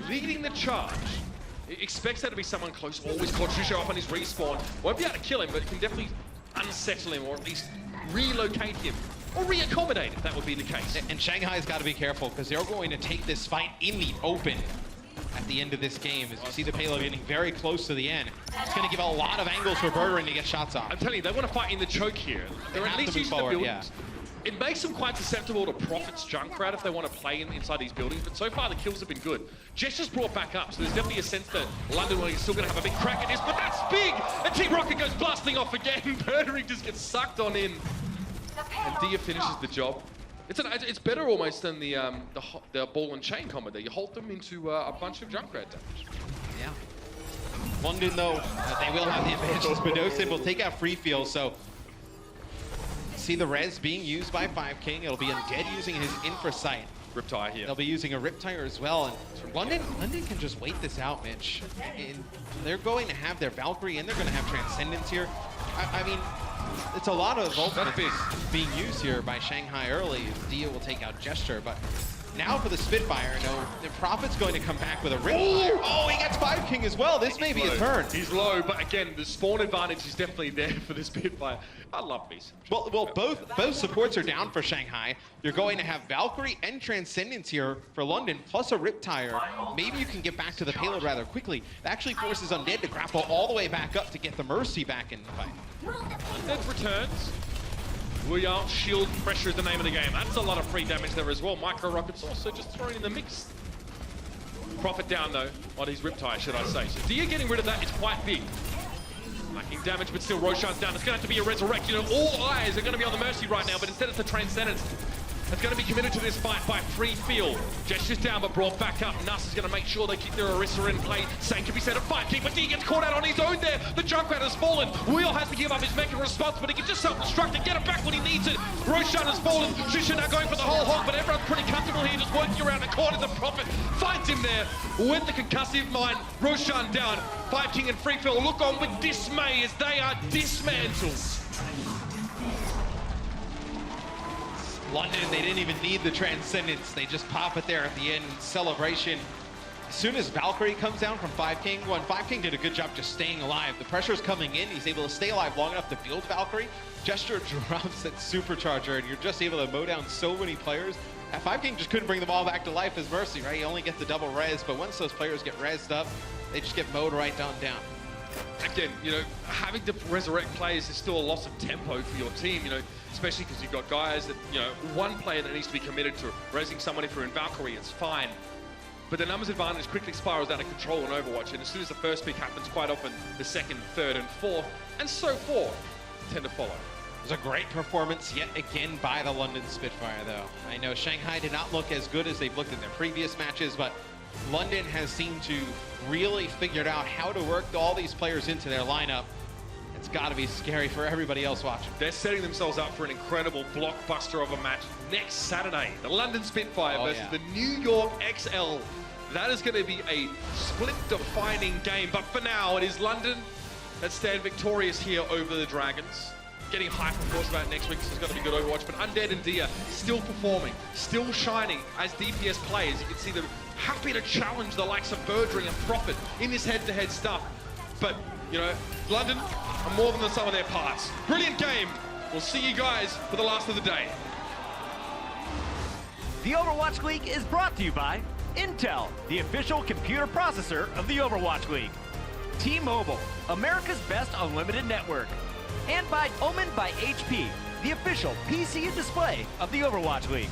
leading the charge. He expects there to be someone close, always caught Shusha up on his respawn. Won't be able to kill him, but it can definitely unsettle him, or at least relocate him, or reaccommodate if that would be the case. And Shanghai's got to be careful, because they're going to take this fight in the open at the end of this game, as you see the payload getting very close to the end. It's going to give a lot of angles for Birdring to get shots off. I'm telling you, they want to fight in the choke here. They're at least using the buildings. It makes them quite susceptible to Prophet's Junkrat if they want to play inside these buildings, but so far the kills have been good. Gesture's brought back up, so there's definitely a sense that London is still going to have a big crack at this, but that's big! And Team Rocket goes blasting off again. Birdring just gets sucked on in. And Dia finishes the job. It's better almost than the ball and chain combo there. You hold them into a bunch of Junkrat damage. Yeah. London, though, they will have the advantage. Bedosen will take out Free Feel, so see the res being used by 5King. It'll be Undead using his infra sight. Riptide here. They'll be using a Riptire as well. And London can just wait this out, Mitch. And they're going to have their Valkyrie and they're going to have Transcendence here. I mean, it's a lot of ultimates being used here by Shanghai early. Dia will take out Gesture, but now for the Spitfire, no, the Prophet's going to come back with a Riptire. Oh, he gets 5King as well. This may be a turn. He's low, but again, the spawn advantage is definitely there for the Spitfire. I love these. Well, both supports are down for Shanghai. You're going to have Valkyrie and Transcendence here for London, plus a Riptire. Maybe you can get back to the payload rather quickly. It actually forces Undead to grapple all the way back up to get the Mercy back in the fight. Undead returns. Lunar, shield pressure is the name of the game. That's a lot of free damage there as well. Micro Rockets also just thrown in the mix. Prophet down though, on his Riptire, should I say. So Dia getting rid of that is quite big. Lacking damage, but still Roshan's down. It's going to have to be a resurrect. You know, all eyes are going to be on the Mercy right now, but instead it's the Transcendence. That's going to be committed to this fight by free field. Gesture's down, but brought back up. Nuss is going to make sure they keep their Orisa in play. Same can be said at 5King, but D gets caught out on his own there. The Junkrat has fallen. Wheel has to give up his mecha response, but he can just self-destruct and get it back when he needs it. Roshan has fallen. Shisha now going for the whole hog, but everyone's pretty comfortable here, just working around the corner. The Prophet finds him there with the concussive mine. Roshan down. 5King and free field look on with dismay as they are dismantled. London, they didn't even need the Transcendence. They just pop it there at the end in celebration. As soon as Valkyrie comes down from 5King, 5King did a good job just staying alive. The pressure's coming in. He's able to stay alive long enough to field Valkyrie. Gesture drops that supercharger, and you're just able to mow down so many players. 5King just couldn't bring them all back to life as Mercy, right? He only gets the double res, but once those players get rezzed up, they just get mowed right down. Again, you know, having to resurrect players is still a loss of tempo for your team, you know, especially because you've got guys that, you know, one player that needs to be committed to rezzing someone if you're in Valkyrie, it's fine. But the numbers advantage quickly spirals out of control in Overwatch, and as soon as the first pick happens, quite often the second, third, and fourth, and so forth, tend to follow. It was a great performance yet again by the London Spitfire, though. I know Shanghai did not look as good as they've looked in their previous matches, but London has seemed to really figured out how to work all these players into their lineup. It's got to be scary for everybody else watching. They're setting themselves up for an incredible blockbuster of a match next Saturday. The London Spitfire versus the New York XL. That is going to be a split-defining game. But for now, it is London that stand victorious here over the Dragons. Getting hype, of course, about next week. This is going to be good Overwatch. But Undead and Dia still performing, still shining as DPS players. You can see them happy to challenge the likes of Birdring and Prophet in this head-to-head stuff. But, you know, London are more than the sum of their parts. Brilliant game. We'll see you guys for the last of the day. The Overwatch League is brought to you by Intel, the official computer processor of the Overwatch League. T-Mobile, America's best unlimited network. And by Omen by HP, the official PC and display of the Overwatch League.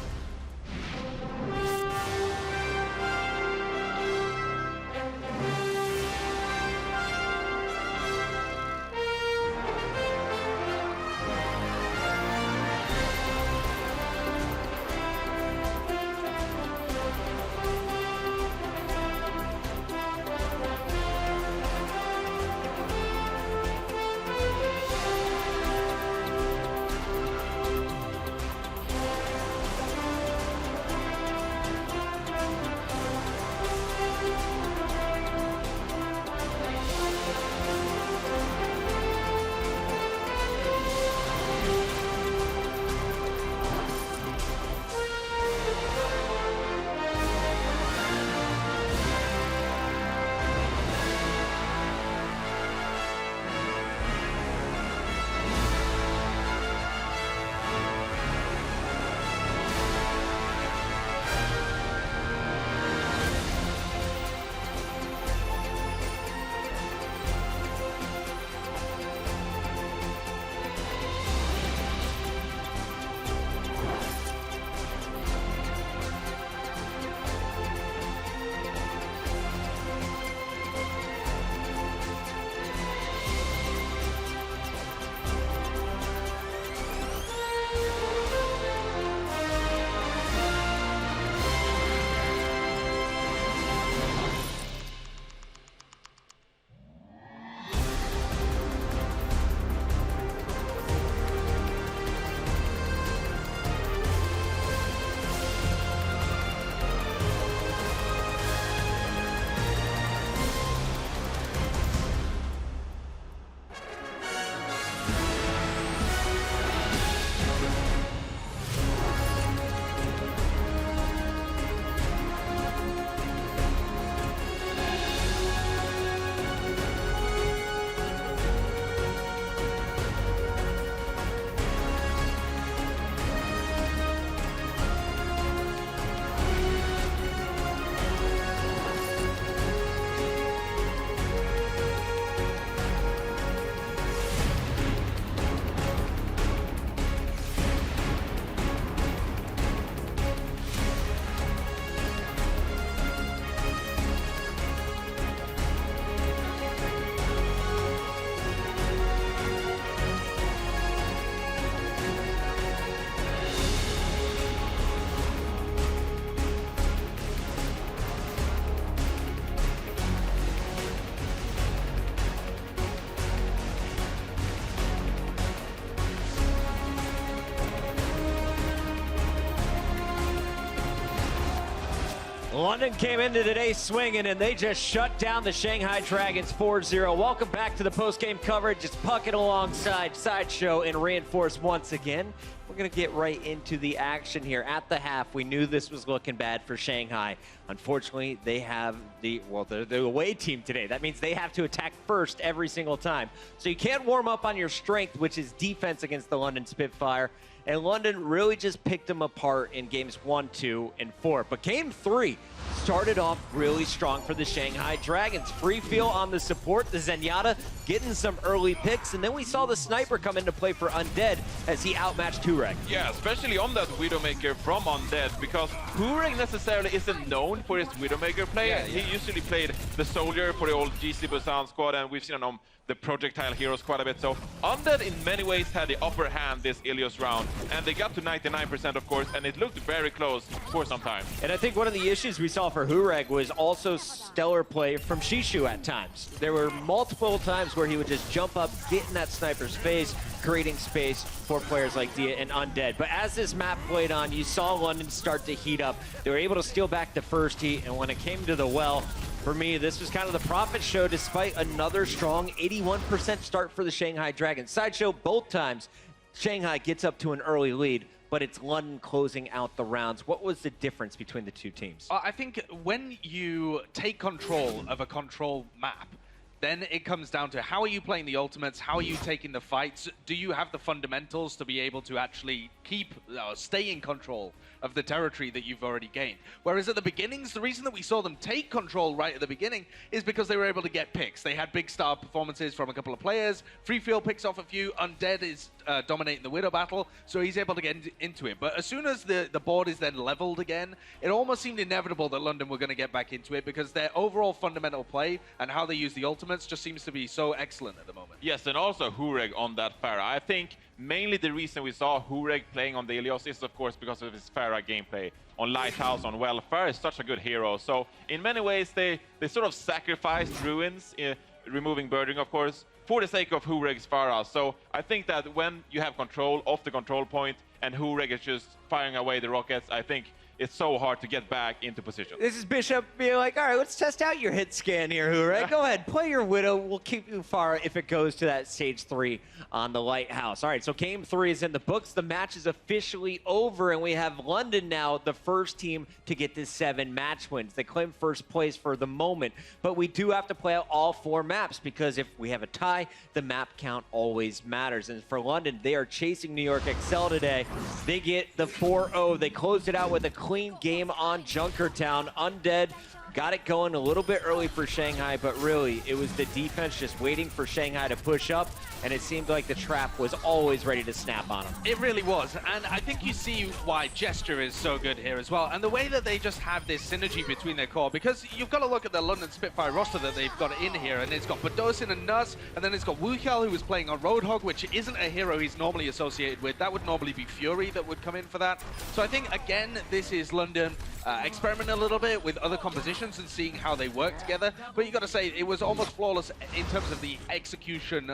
London came into today swinging, and they just shut down the Shanghai Dragons 4-0. Welcome back to the post-game coverage. Just pucking alongside Sideshow and Reinforce once again. We're going to get right into the action here. At the half, we knew this was looking bad for Shanghai. Unfortunately, they have they're the away team today. That means they have to attack first every single time. So you can't warm up on your strength, which is defense against the London Spitfire. And London really just picked them apart in games 1, 2, and 4. But game 3 started off really strong for the Shanghai Dragons. Free feel on the support, the Zenyatta getting some early picks, and then we saw the sniper come into play for Undead as he outmatched Hurek. Yeah, especially on that Widowmaker from Undead, because Hurek necessarily isn't known for his Widowmaker play. Yeah. He usually played the soldier for the old GC Busan squad, and we've seen him on the projectile heroes quite a bit. So Undead in many ways had the upper hand this Ilios round, and they got to 99% of course, and it looked very close for some time. And I think one of the issues we saw for Hurek was also stellar play from Shishu at times. There were multiple times where he would just jump up, get in that sniper's face, creating space for players like Dia and Undead. But as this map played on, you saw London start to heat up. They were able to steal back the first heat, and when it came to the well, for me, this was kind of the profit show despite another strong 81% start for the Shanghai Dragons. Sideshow, both times, Shanghai gets up to an early lead, but it's London closing out the rounds. What was the difference between the two teams? I think when you take control of a control map, then it comes down to how are you playing the ultimates, how are you taking the fights, do you have the fundamentals to be able to actually stay in control of the territory that you've already gained. Whereas at the beginnings, the reason that we saw them take control right at the beginning is because they were able to get picks. They had big star performances from a couple of players, Free Field picks off a few, Undead is dominating the Widow battle, so he's able to get into it. But as soon as the board is then leveled again, it almost seemed inevitable that London were going to get back into it because their overall fundamental play and how they use the ultimates just seems to be so excellent at the moment. Yes, and also Hurek on that Pharah. I think mainly the reason we saw Hurek playing on the Ilios is of course because of his Pharah gameplay on Lighthouse, on Well. Pharah is such a good hero, so in many ways they sort of sacrificed Ruins, removing Birding of course, for the sake of Hurek's Pharah. So I think that when you have control of the control point and Hurek is just firing away the rockets, I think it's so hard to get back into position. This is Bishop being like, all right, let's test out your hit scan here, Hurek. Go ahead, play your Widow. We'll keep you far if it goes to that stage 3 on the Lighthouse. All right, so game 3 is in the books. The match is officially over, and we have London now, the first team to get to 7 match wins. They claim first place for the moment, but we do have to play out all 4 maps because if we have a tie, the map count always matters. And for London, they are chasing New York Excel today. They get the 4-0. They closed it out with a clean game on Junkertown. Undead got it going a little bit early for Shanghai, but really it was the defense just waiting for Shanghai to push up, and it seemed like the trap was always ready to snap on them. It really was, and I think you see why Gesture is so good here as well, and the way that they just have this synergy between their core, because you've got to look at the London Spitfire roster that they've got in here, and it's got Badosin and Nuss, and then it's got Wuhiel, who is playing on Roadhog, which isn't a hero he's normally associated with. That would normally be Fury that would come in for that. So I think, again, this is London experimenting a little bit with other compositions and seeing how they work together, but you got to say it was almost flawless in terms of the execution,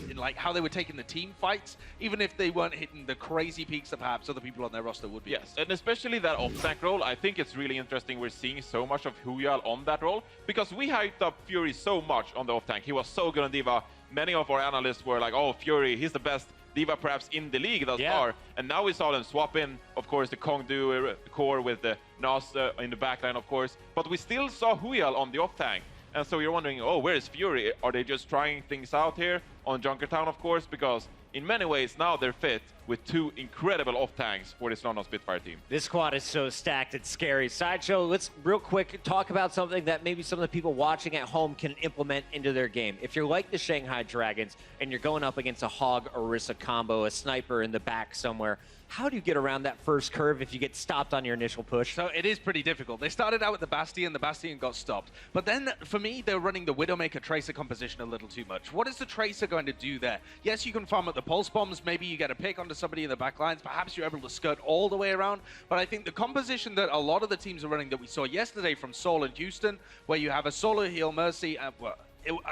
in like how they were taking the team fights, even if they weren't hitting the crazy peaks that perhaps other people on their roster would be. Yes, and especially that off-tank role, I think it's really interesting we're seeing so much of Huyal on that role, because we hyped up Fury so much on the off-tank. He was so good on D.Va. Many of our analysts were like, oh, Fury, he's the best D.Va perhaps in the league thus far, and now we saw them swap in, of course, the Kongdu core with the Nas in the backline, of course, but we still saw Huyal on the off-tank, and so you're wondering, oh, where is Fury? Are they just trying things out here on Junkertown, of course, because in many ways now they're fit with 2 incredible off-tanks for this London Spitfire team. This squad is so stacked, it's scary. Sideshow, let's real quick talk about something that maybe some of the people watching at home can implement into their game. If you're like the Shanghai Dragons and you're going up against a Hog Orisa combo, a sniper in the back somewhere, how do you get around that first curve if you get stopped on your initial push? So it is pretty difficult. They started out with the Bastion got stopped. But then, for me, they're running the Widowmaker Tracer composition a little too much. What is the Tracer going to do there? Yes, you can farm at the Pulse Bombs, maybe you get a pick onto somebody in the back lines, perhaps you're able to skirt all the way around, but I think the composition that a lot of the teams are running that we saw yesterday from Seoul and Houston, where you have a solo heal Mercy,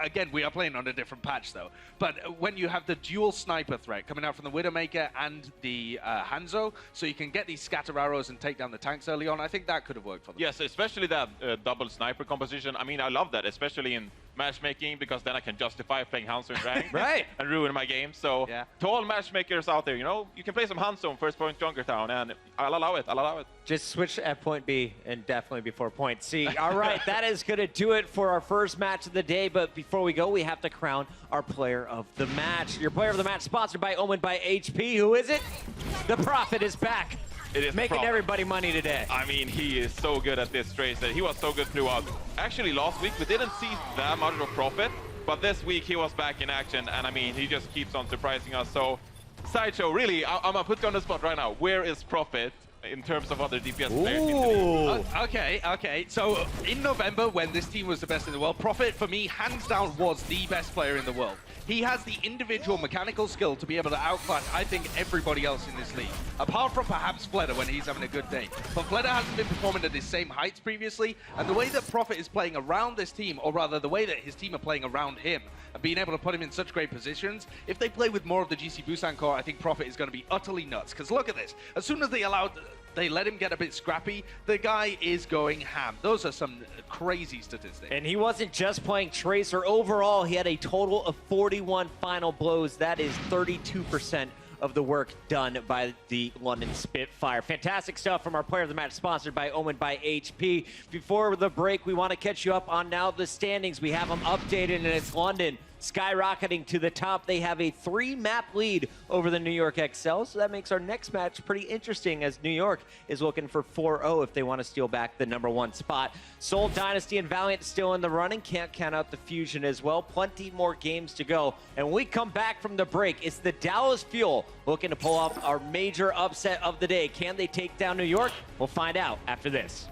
again, we are playing on a different patch though. But when you have the dual sniper threat coming out from the Widowmaker and the Hanzo, so you can get these scatter arrows and take down the tanks early on, I think that could have worked for them. Yes, especially that double sniper composition. I mean, I love that, especially in matchmaking, because then I can justify playing Hanzo in rank right, and ruin my game. So to all matchmakers out there, you know, you can play some Hanzo in first point Junkertown, and I'll allow it. I'll allow it. Just switch at point B and definitely before point C. All right, that is going to do it for our first match of the day. But before we go, we have to crown our player of the match. Your player of the match, sponsored by Omen by HP. Who is it? The Prophet is back. It is making everybody money today. I mean, he is so good at this race. He was so good throughout. Actually, last week we didn't see that much of Prophet, but this week he was back in action, and I mean, he just keeps on surprising us. So, Sideshow, really, I'm gonna put you on the spot right now. Where is Prophet in terms of other DPS players in the league? Okay. So in November, when this team was the best in the world, Prophet, for me, hands down, was the best player in the world. He has the individual mechanical skill to be able to outclass, I think, everybody else in this league. Apart from perhaps Fleder when he's having a good day. But Fleder hasn't been performing at the same heights previously, and the way that Prophet is playing around this team, or rather the way that his team are playing around him, and being able to put him in such great positions, if they play with more of the GC Busan core, I think Prophet is going to be utterly nuts. Because look at this. As soon as they let him get a bit scrappy, the guy is going ham. Those are some crazy statistics. And he wasn't just playing Tracer. Overall, he had a total of 41 final blows. That is 32% of the work done by the London Spitfire. Fantastic stuff from our player of the match, sponsored by Omen by HP. Before the break, we want to catch you up on now the standings. We have them updated, and it's London skyrocketing to the top. They have a 3-map lead over the New York XL, so that makes our next match pretty interesting, as New York is looking for 4-0 if they want to steal back the #1 spot. Seoul Dynasty and Valiant still in the running. Can't count out the Fusion as well. Plenty more games to go. And when we come back from the break, it's the Dallas Fuel looking to pull off our major upset of the day. Can they take down New York? We'll find out after this.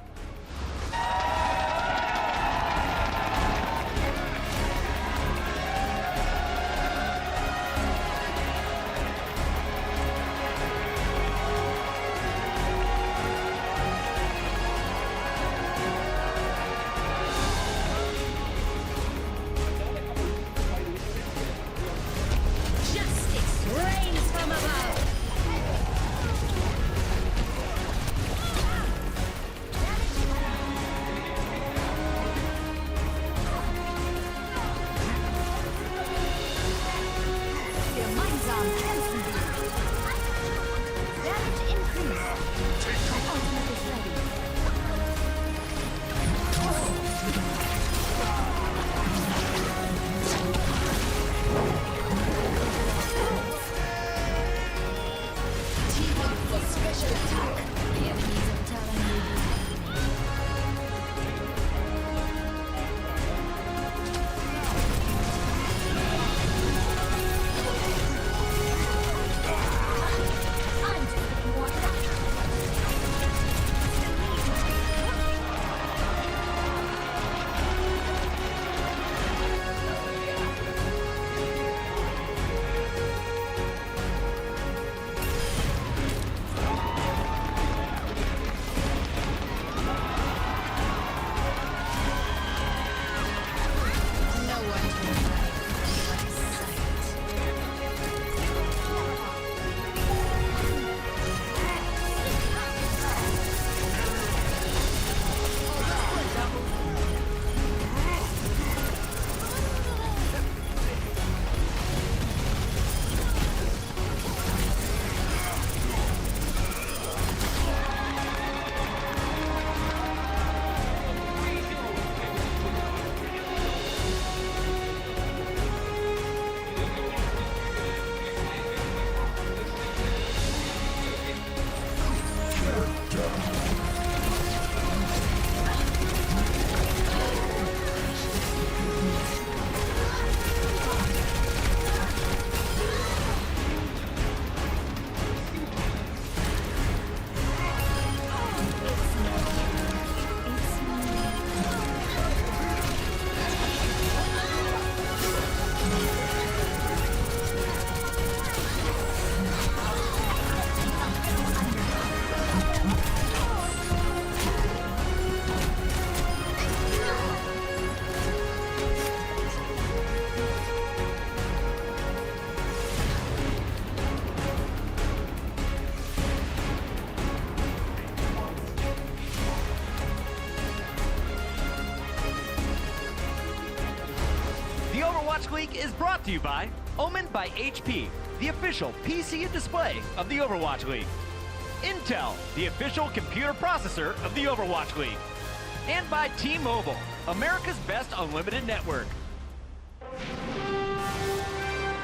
League is brought to you by Omen by HP, the official PC and display of the Overwatch League. Intel, the official computer processor of the Overwatch League. And by T-Mobile, America's best unlimited network.